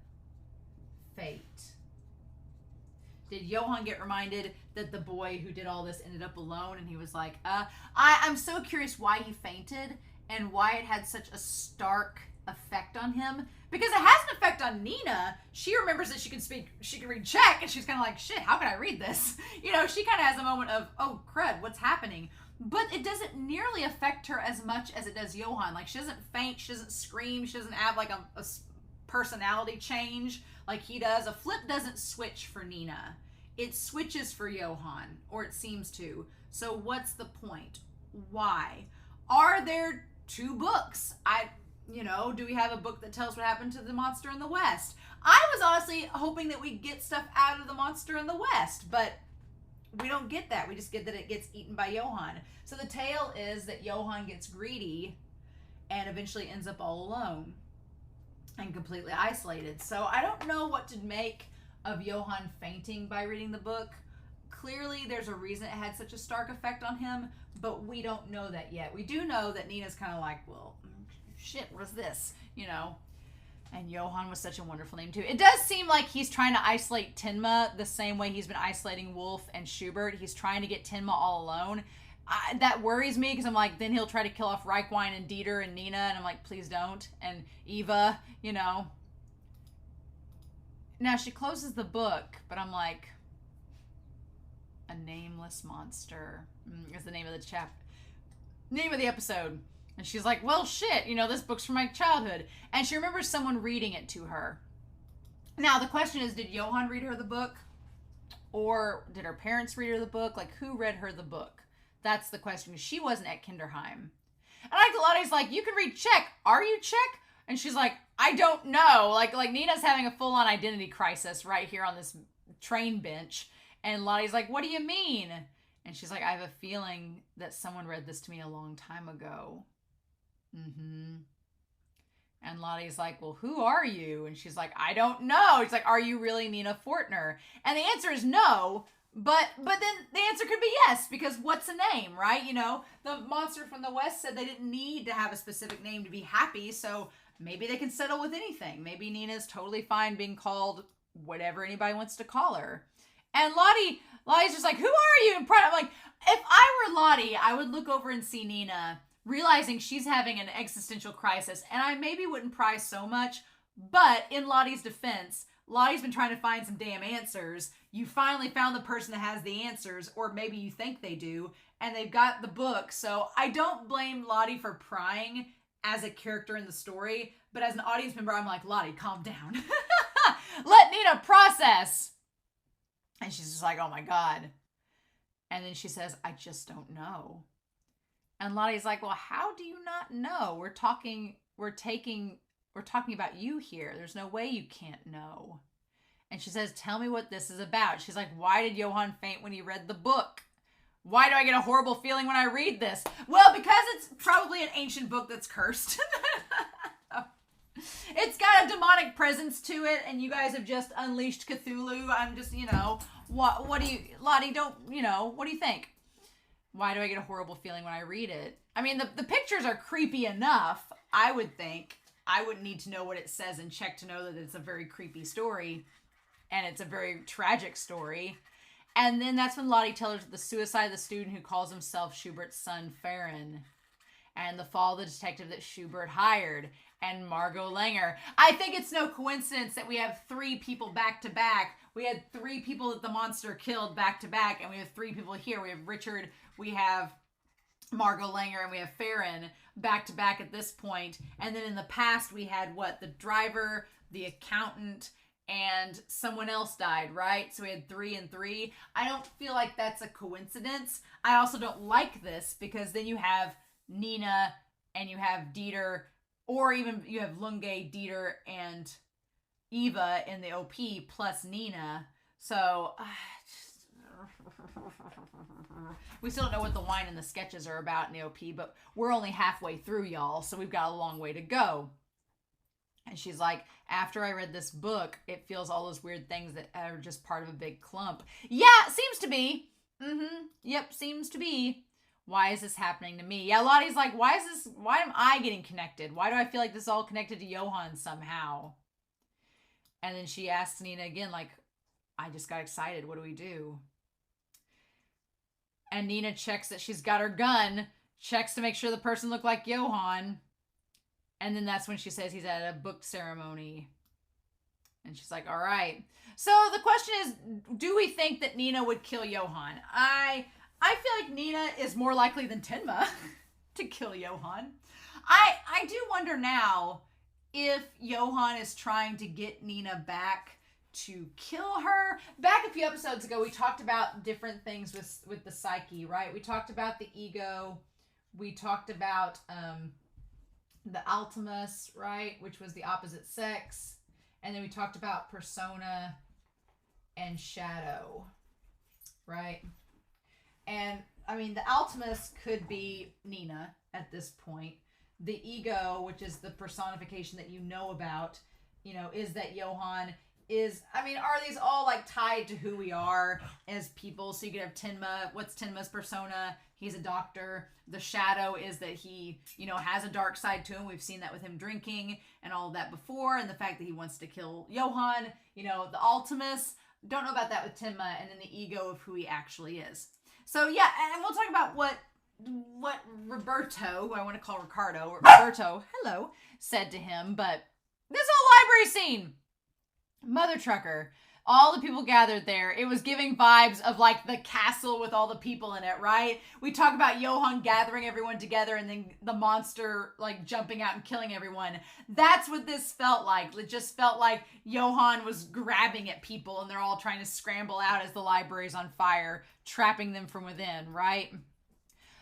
A: fate? Did Johan get reminded that the boy who did all this ended up alone, and he was like, I'm so curious why he fainted and why it had such a stark effect on him, because it has an effect on Nina. She remembers that she can read Czech, and she's kind of like, shit, how can I read this? You know, she kind of has a moment of, oh crud, what's happening? But it doesn't nearly affect her as much as it does Johan. Like, she doesn't faint, she doesn't scream, she doesn't have like a personality change like he does. A flip doesn't switch for Nina. It switches for Johan, or it seems to. So what's the point? Why? Are there two books? Do we have a book that tells what happened to the monster in the West? I was honestly hoping that we'd get stuff out of the monster in the West, but we don't get that. We just get that it gets eaten by Johan. So the tale is that Johan gets greedy and eventually ends up all alone and completely isolated. So I don't know what to make of Johan fainting by reading the book. Clearly there's a reason it had such a stark effect on him, but we don't know that yet. We do know that Nina's kind of like, well, shit, what is this? You know? And Johan was such a wonderful name too. It does seem like he's trying to isolate Tenma the same way he's been isolating Wolf and Schubert. He's trying to get Tenma all alone. That worries me, because I'm like, then he'll try to kill off Reichwein and Dieter and Nina, and I'm like, please don't. And Eva, you know. Now she closes the book, but I'm like, a nameless monster is the name of the episode. And she's like, well, shit, you know, this book's from my childhood. And she remembers someone reading it to her. Now, the question is, did Johan read her the book? Or did her parents read her the book? Like, who read her the book? That's the question. She wasn't at Kinderheim. And like Lottie's like, you can read Czech. Are you Czech? And she's like, I don't know. Like Nina's having a full-on identity crisis right here on this train bench. And Lottie's like, what do you mean? And she's like, I have a feeling that someone read this to me a long time ago. And Lottie's like, well, who are you? And she's like, I don't know. He's like, are you really Nina Fortner? And the answer is no. But then the answer could be yes, because what's a name, right? You know, the monster from the West said they didn't need to have a specific name to be happy, so maybe they can settle with anything. Maybe Nina's totally fine being called whatever anybody wants to call her. And Lottie's just like, who are you? And I'm like, if I were Lottie, I would look over and see Nina, realizing she's having an existential crisis, and I maybe wouldn't pry so much, but in Lottie's defense, Lottie's been trying to find some damn answers. You finally found the person that has the answers, or maybe you think they do, and they've got the book. So I don't blame Lottie for prying as a character in the story, but as an audience member, I'm like, Lottie, calm down. Let Nina process. And she's just like, oh my God. And then she says, I just don't know. And Lottie's like, well, how do you not know? We're talking about you here. There's no way you can't know. And she says, tell me what this is about. She's like, why did Johan faint when he read the book? Why do I get a horrible feeling when I read this? Well, because it's probably an ancient book that's cursed. It's got a demonic presence to it, and you guys have just unleashed Cthulhu. I'm just, what do you, Lottie, what do you think? Why do I get a horrible feeling when I read it? I mean, the pictures are creepy enough, I would think. I wouldn't need to know what it says and check to know that it's a very creepy story, and it's a very tragic story. And then that's when Lottie tells her the suicide of the student who calls himself Schubert's son, Farron. And the fall of the detective that Schubert hired. And Margot Langer. I think it's no coincidence that we have 3 people back to back. We had 3 people that the monster killed back to back. And we have 3 people here. We have Richard, we have Margot Langer, and we have Farron back to back at this point. And then in the past, we had the driver, the accountant, and someone else died, right? So we had 3 and 3. I don't feel like that's a coincidence. I also don't like this because then you have Nina and you have Dieter, or even you have Lunge, Dieter, and Eva in the OP plus Nina. So we still don't know what the wine and the sketches are about in the OP, but we're only halfway through, y'all, so we've got a long way to go. And she's like, after I read this book, it feels all those weird things that are just part of a big clump. Yeah, seems to be. Yep, seems to be. Why is this happening to me? Yeah, Lottie's like, why am I getting connected? Why do I feel like this is all connected to Johan somehow? And then she asks Nina again, like, I just got excited. What do we do? And Nina checks that she's got her gun, checks to make sure the person looked like Johan. And then that's when she says he's at a book ceremony. And she's like, all right. So the question is, do we think that Nina would kill Johan? I feel like Nina is more likely than Tenma to kill Johan. I do wonder now if Johan is trying to get Nina back to kill her. Back a few episodes ago, we talked about different things with the psyche, right? We talked about the ego. We talked about the Altimus, right? Which was the opposite sex. And then we talked about persona and shadow, right? And I mean, the Altimus could be Nina at this point. The ego, which is the personification that you know about, is that Johan is, are these all like tied to who we are as people? So you could have Tenma. What's Tenma's persona? He's a doctor. The shadow is that he, has a dark side to him. We've seen that with him drinking and all of that before. And the fact that he wants to kill Johan, the Altimus. Don't know about that with Tenma. And then the ego of who he actually is. So yeah, and we'll talk about what Roberto, who I want to call Roberto, hello, said to him. But this whole library scene, Mother Trucker, all the people gathered there. It was giving vibes of like the castle with all the people in it, right? We talk about Johan gathering everyone together and then the monster like jumping out and killing everyone. That's what this felt like. It just felt like Johan was grabbing at people and they're all trying to scramble out as the library's on fire, trapping them from within, right?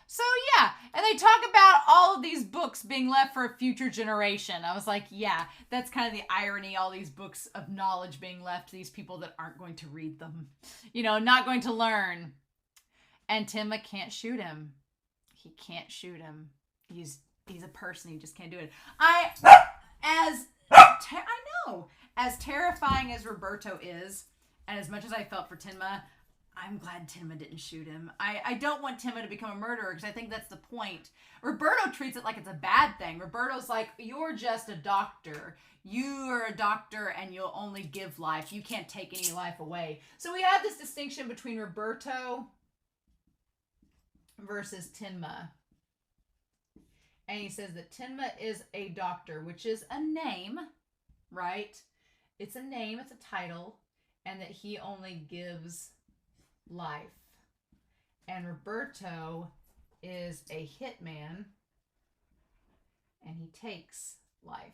A: So yeah, and they talk about all of these books being left for a future generation. I was like, yeah, that's kind of the irony, all these books of knowledge being left to these people that aren't going to read them, not going to learn. And Tenma can't shoot him. He can't shoot him. He's a person, he just can't do it. As terrifying as Roberto is, and as much as I felt for Tenma, I'm glad Tenma didn't shoot him. I don't want Tenma to become a murderer because I think that's the point. Roberto treats it like it's a bad thing. Roberto's like, you're just a doctor. You are a doctor and you'll only give life. You can't take any life away. So we have this distinction between Roberto versus Tenma. And he says that Tenma is a doctor, which is a name, right? It's a name, it's a title, and that he only gives life. And Roberto is a hitman and he takes life.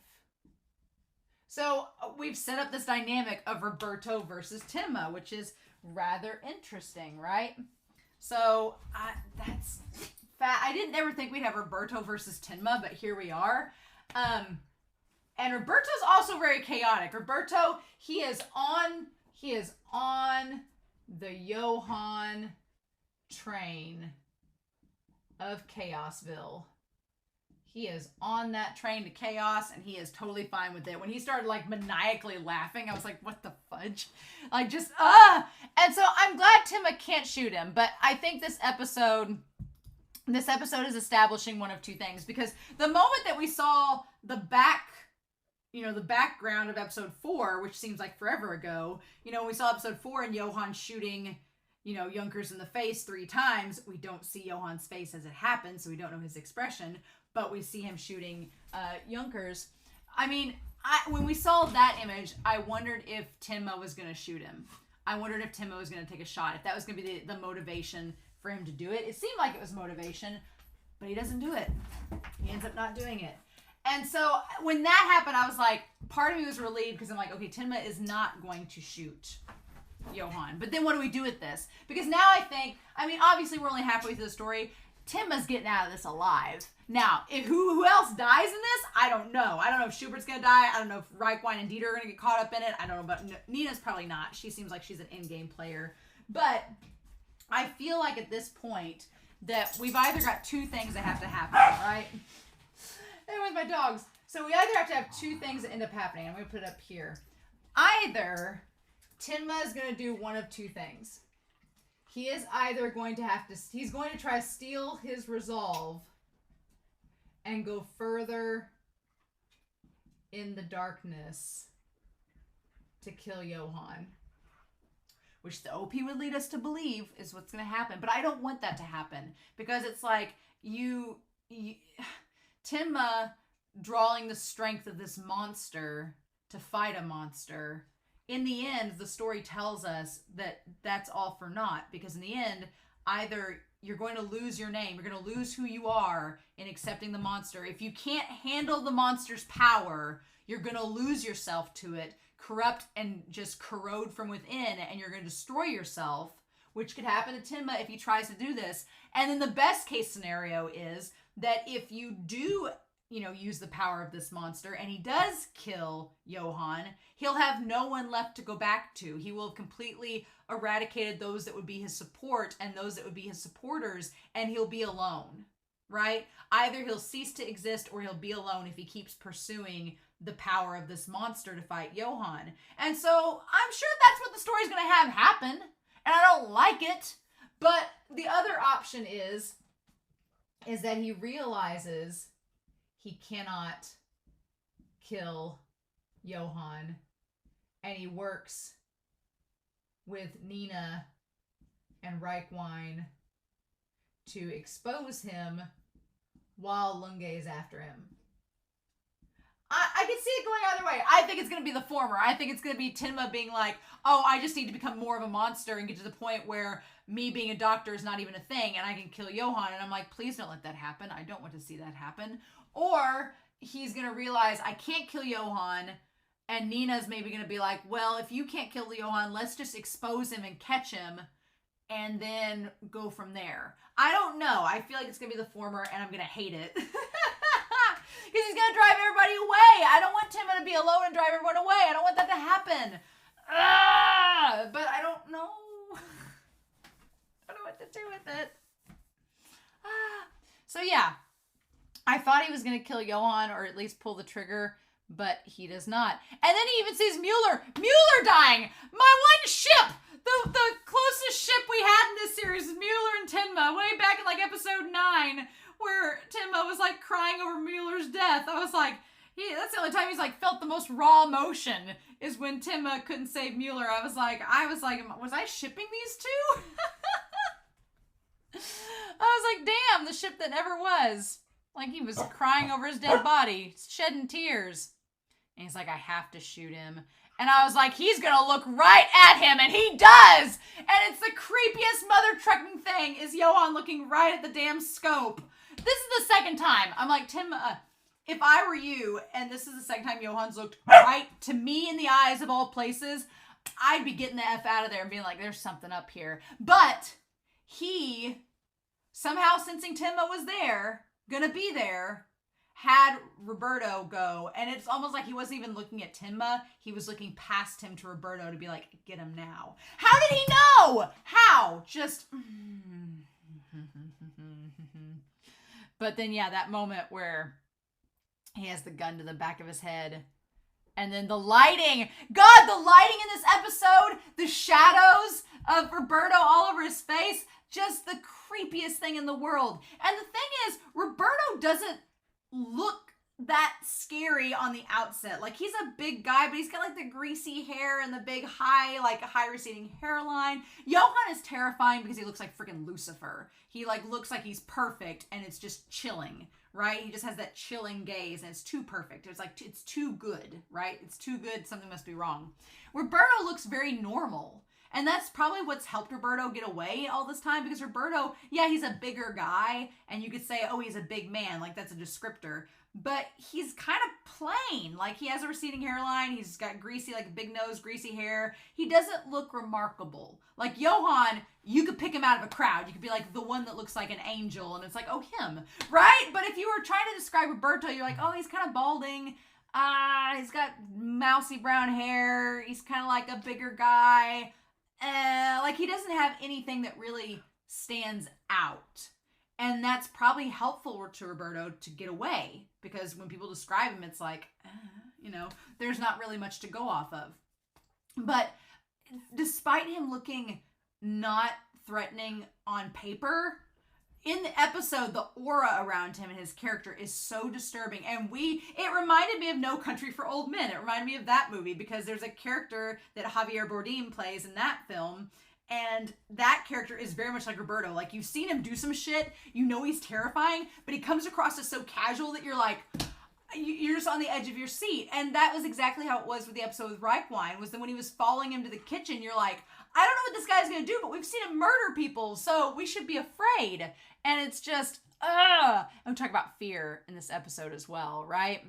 A: So we've set up this dynamic of Roberto versus Tenma, which is rather interesting, right? So that's I didn't ever think we'd have Roberto versus Tenma, but here we are. And Roberto's also very chaotic. Roberto, he is on the Johan train of Chaosville. He is on that train to chaos, and he is totally fine with it. When he started, like, maniacally laughing, I was like, what the fudge? Like, just, And so I'm glad Tenma can't shoot him, but I think this episode is establishing one of two things, because the moment that we saw the background of episode 4, which seems like forever ago, we saw episode 4 and Johan shooting, Junkers in the face 3 times. We don't see Johan's face as it happens, so we don't know his expression, but we see him shooting Junkers. I mean, when we saw that image, I wondered if Tenma was going to shoot him. I wondered if Tenma was going to take a shot, if that was going to be the motivation for him to do it. It seemed like it was motivation, but he doesn't do it. He ends up not doing it. And so when that happened, I was like, part of me was relieved, because I'm like, okay, Tenma is not going to shoot Johan. But then what do we do with this? Because now I think, obviously we're only halfway through the story. Tenma's getting out of this alive. Now, who else dies in this? I don't know. I don't know if Schubert's going to die. I don't know if Reichwein and Dieter are going to get caught up in it. I don't know, but Nina's probably not. She seems like she's an in-game player. But I feel like at this point that we've either got 2 things that have to happen, right? With my dogs. So we either have to have 2 things that end up happening. I'm going to put it up here. Either Tenma is going to do one of 2 things. He is either going to he's going to try to steal his resolve and go further in the darkness to kill Johan. Which the OP would lead us to believe is what's going to happen. But I don't want that to happen. Because it's like, Tenma drawing the strength of this monster to fight a monster. In the end, the story tells us that that's all for naught, because in the end, either you're going to lose your name, you're going to lose who you are in accepting the monster. If you can't handle the monster's power, you're going to lose yourself to it, corrupt and just corrode from within, and you're going to destroy yourself, which could happen to Tenma if he tries to do this. And then the best case scenario is that if you do use the power of this monster, and he does kill Johan, he'll have no one left to go back to. He will have completely eradicated those that would be his support and those that would be his supporters, and he'll be alone, right? Either he'll cease to exist or he'll be alone if he keeps pursuing the power of this monster to fight Johan. And so I'm sure that's what the story's going to have happen, and I don't like it. But the other option is that he realizes he cannot kill Johan, and he works with Nina and Reichwein to expose him while Lunge is after him. I can see it going either way. I think it's going to be the former. I think it's going to be Tenma being like, oh, I just need to become more of a monster and get to the point where me being a doctor is not even a thing and I can kill Johan. And I'm like, please don't let that happen. I don't want to see that happen. Or he's going to realize I can't kill Johan, and Nina's maybe going to be like, well, if you can't kill Johan, let's just expose him and catch him and then go from there. I don't know. I feel like it's going to be the former, and I'm going to hate it. Because he's going to drive everybody away. I don't want Tenma to be alone and drive everyone away. I don't want that to happen. But I don't know. I don't know what to do with it. So yeah, I thought he was going to kill Johan, or at least pull the trigger, but he does not. And then he even sees Mueller dying. My one ship. The closest ship we had in this series is Mueller and Tenma, way back in like episode 9, where Tenma was like crying over Mueller's death. I was like, that's the only time he's like felt the most raw emotion, is when Tenma couldn't save Mueller. I was like, was I shipping these two? I was like, damn, the ship that never was. Like, he was crying over his dead body, shedding tears. And he's like, I have to shoot him. And I was like, he's going to look right at him, and he does! And it's the creepiest mother trucking thing, is Johan looking right at the damn scope. This is the second time. I'm like, Tenma, if I were you, and this is the second time Johan's looked right to me in the eyes of all places, I'd be getting the F out of there and being like, there's something up here. But he, somehow sensing Tenma was there, gonna be there, had Roberto go, and it's almost like he wasn't even looking at Tenma. He was looking past him to Roberto to be like, get him now. How did he know? How? Just... But then, yeah, that moment where he has the gun to the back of his head. And then the lighting. God, the lighting in this episode. The shadows of Roberto all over his face. Just the creepiest thing in the world. And the thing is, Roberto doesn't look that scary on the outset. Like, he's a big guy, but he's got like the greasy hair and the big high receding hairline. Johan is terrifying because he looks like freaking Lucifer. He like looks like he's perfect, and it's just chilling, right? He just has that chilling gaze, and it's too perfect. It's like, it's too good, right? It's too good. Something must be wrong. Roberto looks very normal. And that's probably what's helped Roberto get away all this time, because Roberto, yeah, he's a bigger guy, and you could say, oh, he's a big man, like that's a descriptor, but he's kind of plain. Like, he has a receding hairline, he's got greasy, like big nose, greasy hair. He doesn't look remarkable. Like Johan, you could pick him out of a crowd. You could be like the one that looks like an angel, and it's like, oh, him, right? But if you were trying to describe Roberto, you're like, oh, he's kind of balding. He's got mousy brown hair. He's kind of like a bigger guy. Like, he doesn't have anything that really stands out. And that's probably helpful to Roberto to get away, because when people describe him, it's like, there's not really much to go off of. But despite him looking not threatening on paper, in the episode, the aura around him and his character is so disturbing. And it reminded me of No Country for Old Men. It reminded me of that movie, because there's a character that Javier Bardem plays in that film. And that character is very much like Roberto. Like, you've seen him do some shit. You know he's terrifying, but he comes across as so casual that you're like, you're just on the edge of your seat. And that was exactly how it was with the episode with Reichwein, was that when he was following him to the kitchen, you're like, I don't know what this guy's going to do, but we've seen him murder people, so we should be afraid. And it's just, I'm talking about fear in this episode as well, right?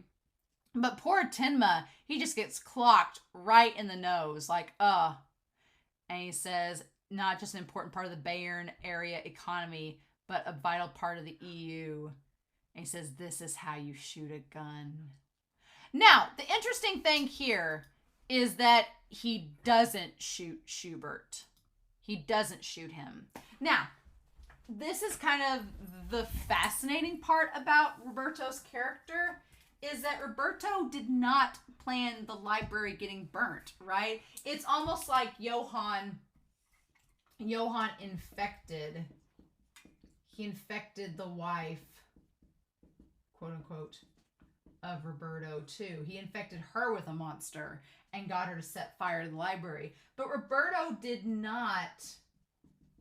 A: But poor Tenma, he just gets clocked right in the nose, like, And he says, not just an important part of the Bayern area economy, but a vital part of the EU. And he says, this is how you shoot a gun. Now, the interesting thing here is that he doesn't shoot Schubert. He doesn't shoot him. Now, this is kind of the fascinating part about Roberto's character, is that Roberto did not plan the library getting burnt, right? It's almost like Johan infected the wife, quote unquote, of Roberto too. He infected her with a monster and got her to set fire to the library. But Roberto did not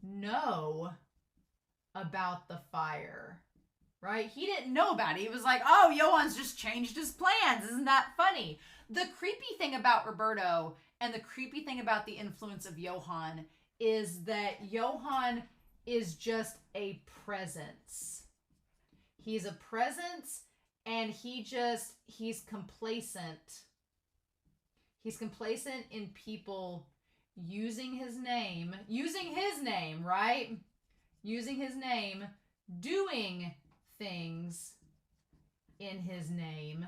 A: know about the fire, right? He didn't know about it. He was like, oh, Johan's just changed his plans. Isn't that funny? The creepy thing about Roberto and the creepy thing about the influence of Johan is that Johan is just a presence. He's a presence, and he's complacent. He's complacent in people using his name, right? Using his name, doing things in his name,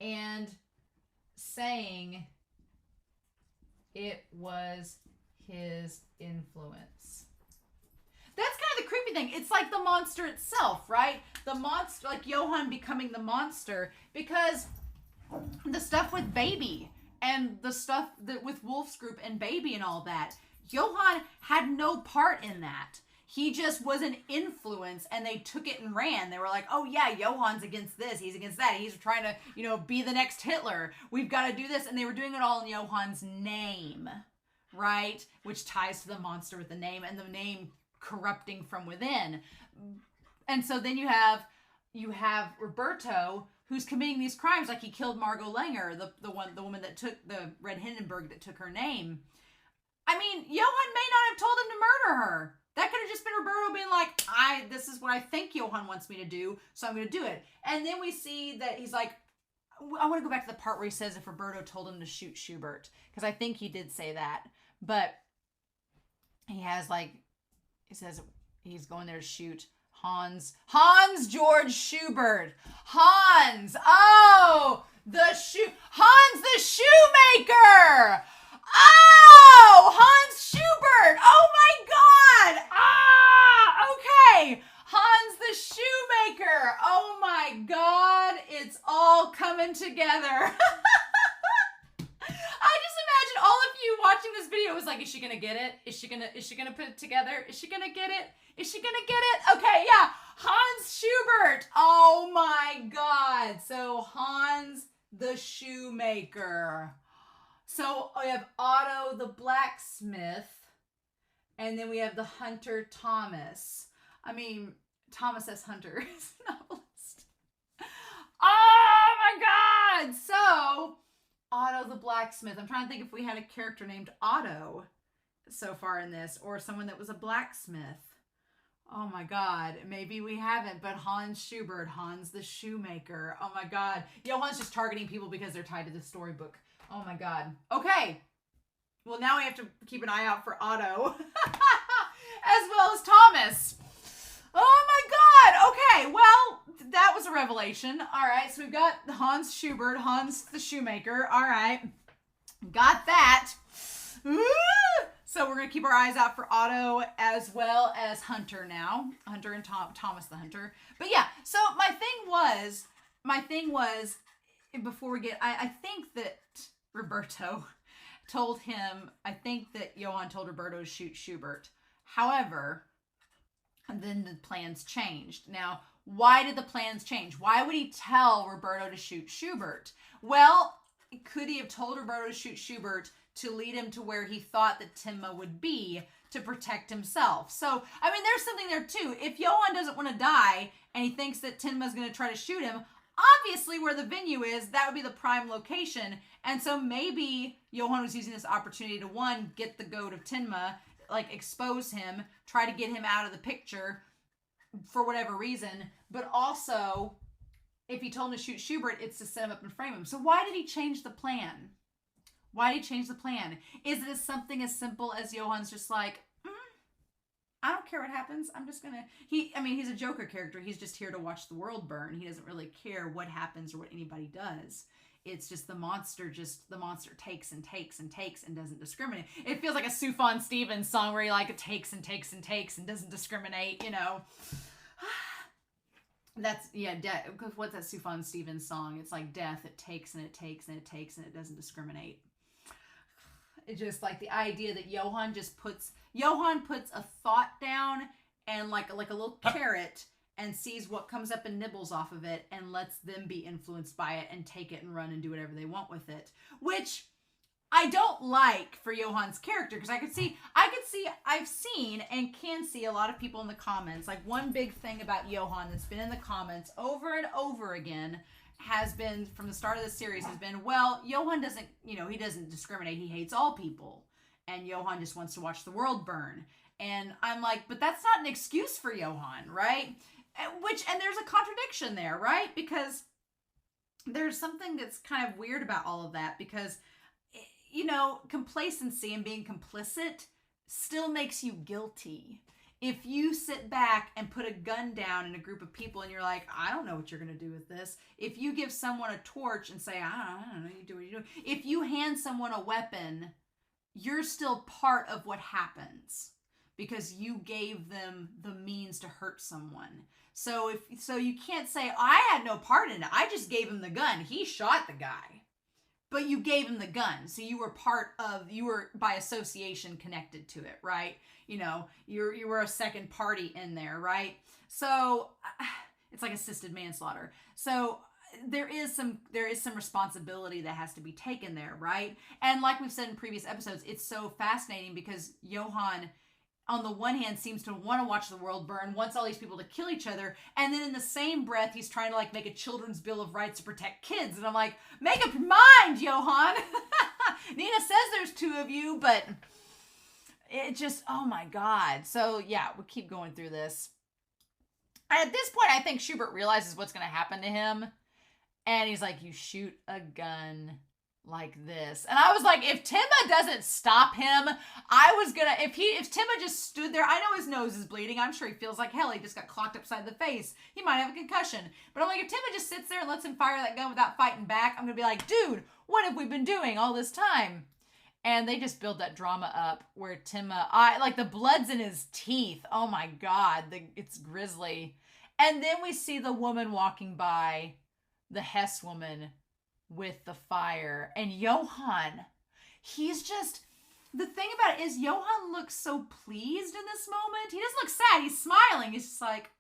A: and saying it was his influence. That's kind of the creepy thing. It's like the monster itself, right? The monster, like Johan becoming the monster, because the stuff with Baby and the stuff that with Wolf's group and Baby and all that, Johan had no part in that. He just was an influence, and they took it and ran. They were like, oh yeah, Johan's against this, he's against that, he's trying to, be the next Hitler. We've got to do this. And they were doing it all in Johan's name, right? Which ties to the monster with the name, and the name corrupting from within. And so then you have Roberto, who's committing these crimes, like he killed Margot Langer, the woman that took the Red Hindenburg that took her name. I mean, Johan may not have told him to murder her. That could have just been Roberto being like, this is what I think Johan wants me to do, so I'm going to do it. And then we see that he's like, I want to go back to the part where he says if Roberto told him to shoot Schubert, because I think he did say that. But he says he's going there to shoot Hans George Schubert. Hans the Shoemaker. Oh, Hans Schubert. Oh my God. Okay. Hans the Shoemaker. Oh my God. It's all coming together. I just imagine all of you watching this video was like, is she gonna get it? Is she gonna put it together? Is she gonna get it? Is she gonna get it? Okay, yeah. Hans Schubert. Oh my God. So Hans the Shoemaker. So we have Otto the blacksmith, and then we have the hunter Thomas. I mean, Thomas S. Hunter is a novelist. Oh my God. So Otto the blacksmith. I'm trying to think if we had a character named Otto so far in this, or someone that was a blacksmith. Oh my God. Maybe we haven't, but Hans Schubert, Hans the Shoemaker. Oh my God. Johan's just targeting people because they're tied to the storybook. Oh my God. Okay. Well, now we have to keep an eye out for Otto as well as Thomas. Oh my God. Okay. Well, that was a revelation. All right. So we've got Hans Schubert, Hans the Shoemaker. All right. Got that. So we're going to keep our eyes out for Otto as well as Hunter now. Hunter and Thomas the Hunter. But yeah, so my thing was, before we get, I think that Roberto told him, I think that Johan told Roberto to shoot Schubert. However, then the plans changed. Now, why did the plans change? Why would he tell Roberto to shoot Schubert? Well, could he have told Roberto to shoot Schubert to lead him to where he thought that Tenma would be to protect himself? So, I mean, there's something there too. If Johan doesn't want to die and he thinks that Tenma's going to try to shoot him, obviously where the venue is, that would be the prime location. And so maybe Johan was using this opportunity to, one, get the goat of Tenma, like expose him, try to get him out of the picture for whatever reason. But also, if he told him to shoot Schubert, it's to set him up and frame him. So why did he change the plan? Why did he change the plan? Is it something as simple as Johan's just like, I don't care what happens. I'm just gonna, he's a Joker character. He's just here to watch the world burn. He doesn't really care what happens or what anybody does. It's just the monster takes and takes and takes and doesn't discriminate. It feels like a Sufjan Stevens song where he like takes and takes and takes and doesn't discriminate, you know. That's, yeah, what's that Sufjan Stevens song? It's like death. It takes and it takes and it takes and it doesn't discriminate. It's just like the idea that Johan puts a thought down and like a little carrot and sees what comes up and nibbles off of it and lets them be influenced by it and take it and run and do whatever they want with it. Which I don't like for Johan's character, because I've seen and can see a lot of people in the comments. Like, one big thing about Johan that's been in the comments over and over again has been, from the start of the series, has been, well, Johan doesn't, he doesn't discriminate. He hates all people. And Johan just wants to watch the world burn. And I'm like, but that's not an excuse for Johan, right? And there's a contradiction there, right? Because there's something that's kind of weird about all of that, because, complacency and being complicit still makes you guilty. If you sit back and put a gun down in a group of people and you're like, I don't know what you're going to do with this. If you give someone a torch and say, I don't know, you do what you do. If you hand someone a weapon, you're still part of what happens because you gave them the means to hurt someone. So you can't say, I had no part in it. I just gave him the gun. He shot the guy. But you gave him the gun. So you were by association connected to it, right? You were a second party in there, right? So it's like assisted manslaughter. So there is some responsibility that has to be taken there, right? And like we've said in previous episodes, it's so fascinating because Johan, on the one hand, seems to want to watch the world burn, wants all these people to kill each other, and then in the same breath, he's trying to make a children's bill of rights to protect kids. And I'm like, make up your mind, Johan. Nina says there's two of you, but it just, oh my God. So yeah, we'll keep going through this. At this point, I think Schubert realizes what's going to happen to him. And he's like, you shoot a gun like this. And I was like, if Tenma doesn't stop him, I was gonna, if Tenma just stood there, I know his nose is bleeding. I'm sure he feels like hell. He just got clocked upside the face. He might have a concussion. But I'm like, if Tenma just sits there and lets him fire that gun without fighting back, I'm gonna be like, dude, what have we been doing all this time? And they just build that drama up where Tenma, like the blood's in his teeth. Oh my God, it's grisly. And then we see the woman walking by, the Hess woman, with the fire. And Johan, he's just, the thing about it is Johan looks so pleased in this moment. He doesn't look sad. He's smiling. He's just like,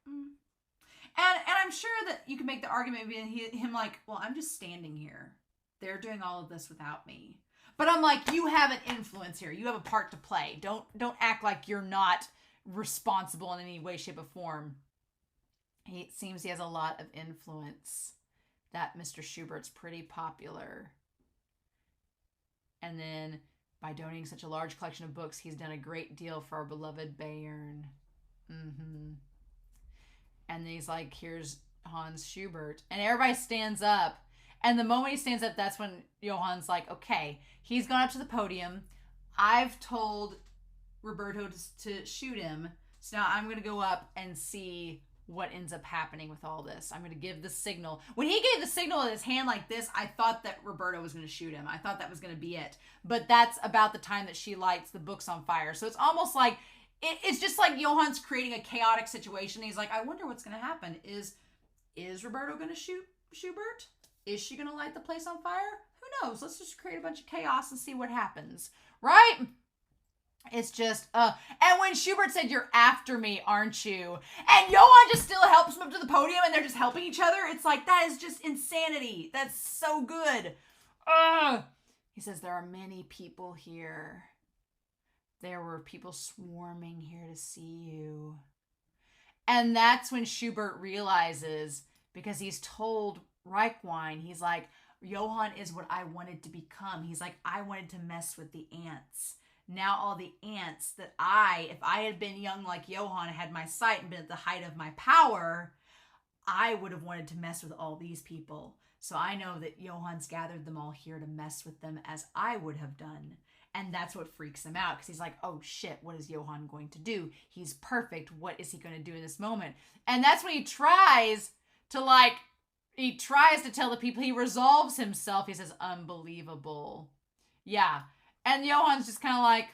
A: And I'm sure that you can make the argument being him like, well, I'm just standing here. They're doing all of this without me. But I'm like, you have an influence here. You have a part to play. Don't act like you're not responsible in any way, shape, or form. It seems he has a lot of influence. That Mr. Schubert's pretty popular. And then, by donating such a large collection of books, he's done a great deal for our beloved Bayern. And then he's like, here's Hans Schubert. And everybody stands up. And the moment he stands up, that's when Johan's like, okay, he's gone up to the podium. I've told Roberto to shoot him. So now I'm going to go up and see what ends up happening with all this. I'm going to give the signal. When he gave the signal in his hand like this, I thought that Roberto was going to shoot him. I thought that was going to be it. But that's about the time that she lights the books on fire. So it's almost like, it's just like Johan's creating a chaotic situation. He's like, I wonder what's going to happen. Is Roberto going to shoot Schubert? Is she going to light the place on fire? Who knows? Let's just create a bunch of chaos and see what happens. Right? It's just, and when Schubert said, you're after me, aren't you? And Johan just still helps him up to the podium and they're just helping each other. It's like, that is just insanity. That's so good. He says, there are many people here. There were people swarming here to see you. And that's when Schubert realizes, because he's told Reichwein, he's like, Johan is what I wanted to become. He's like, I wanted to mess with the ants. Now all the ants that if I had been young like Johan, had my sight and been at the height of my power, I would have wanted to mess with all these people. So I know that Johan's gathered them all here to mess with them as I would have done. And that's what freaks him out, because he's like, oh shit, what is Johan going to do? He's perfect. What is he going to do in this moment? And that's when he tries to tell the people, he resolves himself. He says, unbelievable. Yeah. And Johan's just kind of like,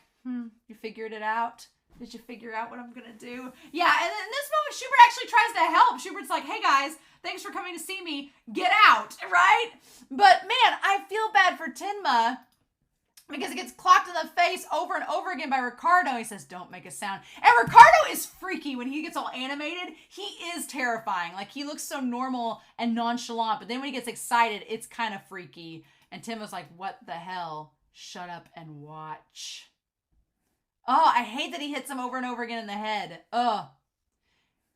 A: you figured it out? Did you figure out what I'm going to do? Yeah, and in this moment, Schubert actually tries to help. Schubert's like, hey guys, thanks for coming to see me. Get out, right? But man, I feel bad for Tenma because he gets clocked in the face over and over again by Ricardo. He says, don't make a sound. And Ricardo is freaky when he gets all animated. He is terrifying. Like, he looks so normal and nonchalant, but then when he gets excited, it's kind of freaky. And Tenma's like, what the hell? Shut up and watch. Oh, I hate that he hits him over and over again in the head. Ugh.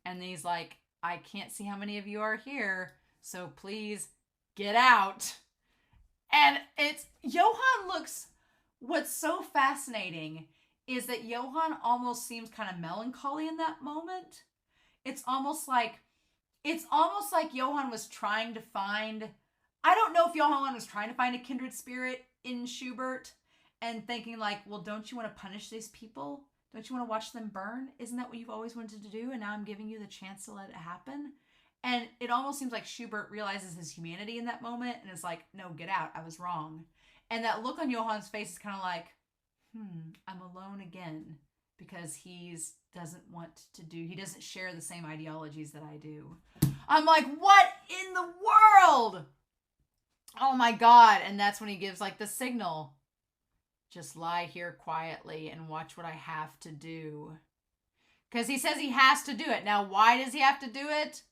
A: And he's like, I can't see how many of you are here, so please get out. And Johan looks, what's so fascinating is that Johan almost seems kind of melancholy in that moment. It's almost like Johan was trying to find, I don't know if Johan was trying to find a kindred spirit in Schubert and thinking like, well, don't you want to punish these people? Don't you want to watch them burn? Isn't that what you've always wanted to do? And now I'm giving you the chance to let it happen. And it almost seems like Schubert realizes his humanity in that moment and is like, no, get out. I was wrong. And that look on Johan's face is kind of like, I'm alone again, because he doesn't share the same ideologies that I do. I'm like, what in the world? Oh my God. And that's when he gives like the signal. Just lie here quietly and watch what I have to do. Because he says he has to do it. Now, why does he have to do it?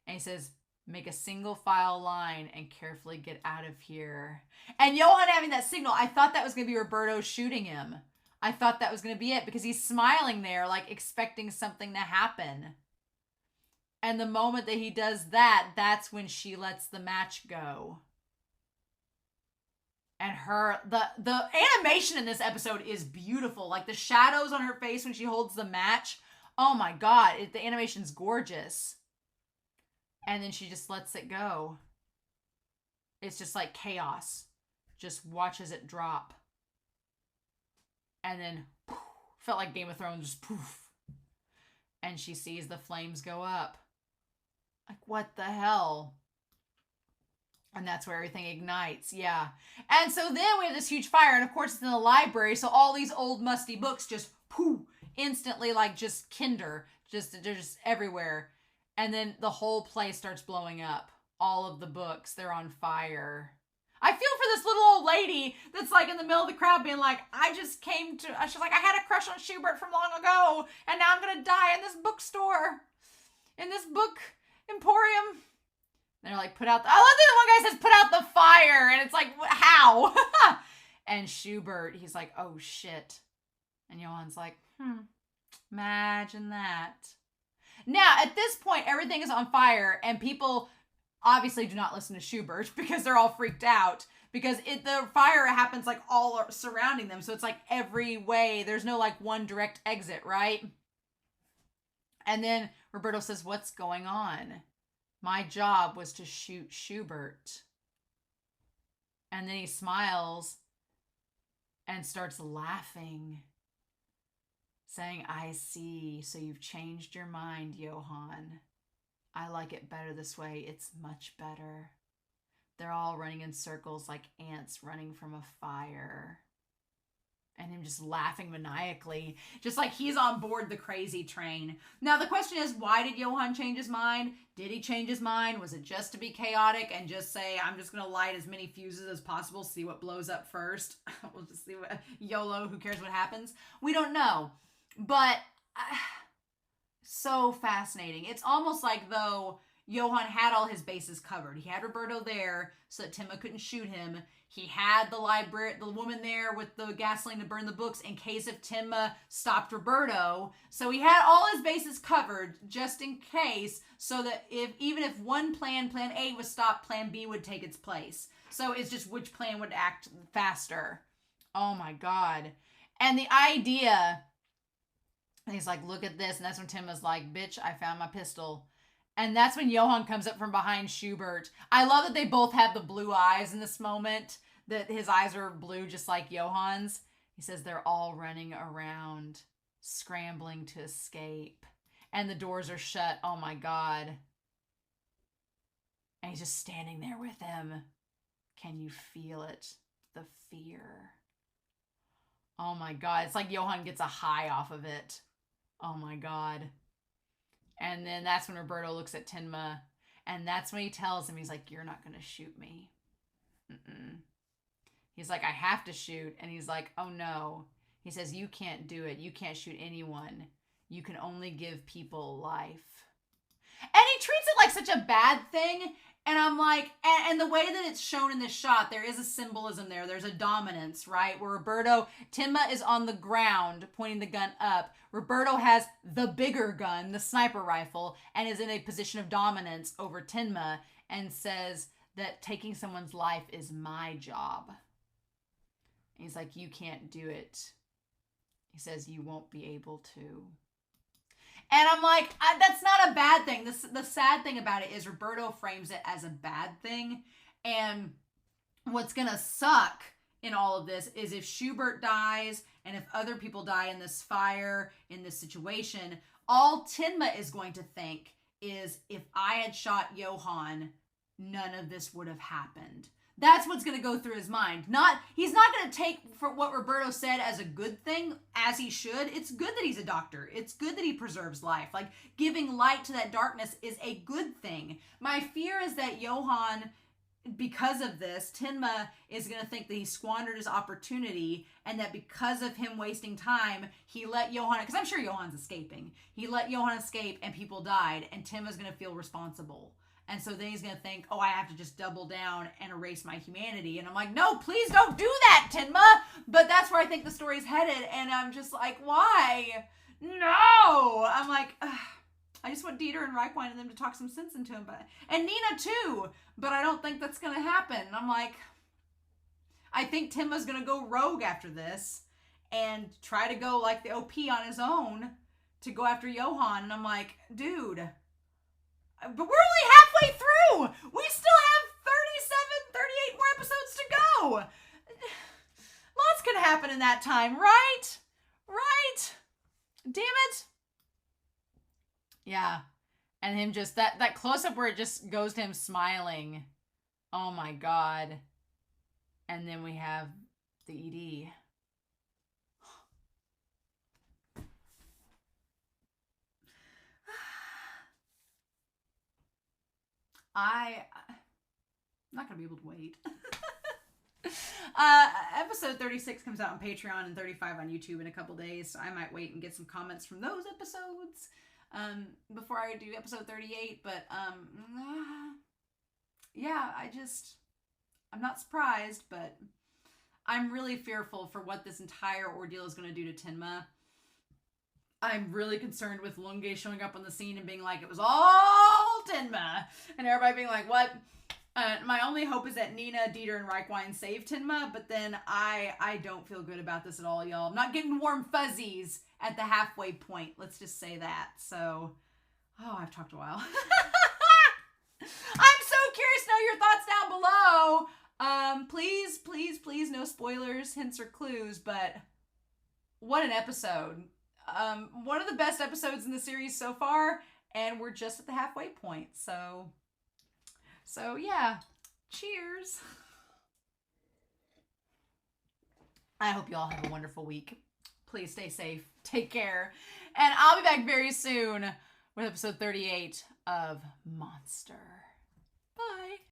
A: And he says, make a single file line and carefully get out of here. And Johan having that signal, I thought that was going to be Roberto shooting him. I thought that was going to be it, because he's smiling there, like expecting something to happen. And the moment that he does that, that's when she lets the match go. And the animation in this episode is beautiful. Like the shadows on her face when she holds the match. Oh my God, the animation's gorgeous. And then she just lets it go. It's just like chaos. just watches it drop. And then, poof, felt like Game of Thrones, just poof. And she sees the flames go up. Like, what the hell? And that's where everything ignites, yeah. And so then we have this huge fire, and of course it's in the library, so all these old musty books just poof, instantly like just kinder. They're just everywhere. And then the whole place starts blowing up. All of the books, they're on fire. I feel for this little old lady that's like in the middle of the crowd being like, she's like, I had a crush on Schubert from long ago, and now I'm going to die in this bookstore, in this book emporium. And they're like, I love that one guy says, put out the fire, and it's like, how? And Schubert, he's like, oh shit. And Johan's like, imagine that. Now, at this point, everything is on fire, and people obviously do not listen to Schubert because they're all freaked out because the fire happens like all surrounding them. So it's like every way. There's no like one direct exit, right? And then Roberto says, what's going on? My job was to shoot Schubert. And then he smiles and starts laughing, saying, I see. So you've changed your mind, Johan. I like it better this way. It's much better. They're all running in circles like ants running from a fire. And him just laughing maniacally, just like he's on board the crazy train. Now the question is, why did Johan change his mind? Did he change his mind? Was it just to be chaotic and just say, I'm just going to light as many fuses as possible, see what blows up first? We'll just see what, YOLO, who cares what happens? We don't know. But so fascinating. It's almost like though Johan had all his bases covered. He had Roberto there so that Tenma couldn't shoot him. He had the woman there with the gasoline to burn the books in case if Tenma stopped Roberto. So he had all his bases covered just in case, so that even if one plan A was stopped, plan B would take its place. So it's just which plan would act faster. Oh my God. And the idea, and he's like, look at this. And that's when Tenma's like, bitch, I found my pistol. And that's when Johan comes up from behind Schubert. I love that they both have the blue eyes in this moment, that his eyes are blue just like Johan's. He says they're all running around, scrambling to escape. And the doors are shut. Oh my God. And he's just standing there with him. Can you feel it? The fear. Oh my God. It's like Johan gets a high off of it. Oh my God. And then that's when Roberto looks at Tenma, and that's when he tells him, he's like, you're not going to shoot me. He's like, I have to shoot. And he's like, oh no. He says, you can't do it. You can't shoot anyone. You can only give people life. And he treats it like such a bad thing. And I'm like, and the way that it's shown in this shot, there is a symbolism there. There's a dominance, right? Where Tenma is on the ground pointing the gun up. Roberto has the bigger gun, the sniper rifle, and is in a position of dominance over Tenma and says that taking someone's life is my job. And he's like, you can't do it. He says, you won't be able to. And I'm like, that's not a bad thing. The sad thing about it is Roberto frames it as a bad thing. And what's going to suck in all of this is if Schubert dies and if other people die in this fire, in this situation, all Tenma is going to think is, if I had shot Johan, none of this would have happened. That's what's going to go through his mind. He's not going to take for what Roberto said as a good thing, as he should. It's good that he's a doctor. It's good that he preserves life. Like, giving light to that darkness is a good thing. My fear is that Johan, because of this, Tenma is going to think that he squandered his opportunity, and that because of him wasting time, he let Johan, because I'm sure Johan's escaping. He let Johan escape and people died, and Tenma's going to feel responsible. And so then he's going to think, oh, I have to just double down and erase my humanity. And I'm like, no, please don't do that, Tenma. But that's where I think the story's headed. And I'm just like, why? No. I'm like, ugh. I just want Dieter and Reichwein and them to talk some sense into him. And Nina too. But I don't think that's going to happen. And I'm like, I think Tenma's going to go rogue after this and try to go like the OP on his own to go after Johan. And I'm like, dude, but we're only halfway through. We still have 37, 38 more episodes to go. could happen in that time, right? Right? Damn it. Yeah. And him just, that close-up where it just goes to him smiling. Oh my God. And then we have the ED. I'm not going to be able to wait. Episode 36 comes out on Patreon and 35 on YouTube in a couple days, so I might wait and get some comments from those episodes before I do episode 38. But yeah, I'm not surprised, but I'm really fearful for what this entire ordeal is going to do to Tenma. I'm really concerned with Lunge showing up on the scene and being like, it was all Tenma, and everybody being like, what? My only hope is that Nina, Dieter, and Reichwein save Tenma, but then I don't feel good about this at all, y'all. I'm not getting warm fuzzies at the halfway point. Let's just say that. So, I've talked a while. I'm so curious to know your thoughts down below. Please, no spoilers, hints, or clues, but what an episode. One of the best episodes in the series so far, and we're just at the halfway point, so yeah, cheers. I hope you all have a wonderful week. Please stay safe, take care, and I'll be back very soon with episode 38 of Monster.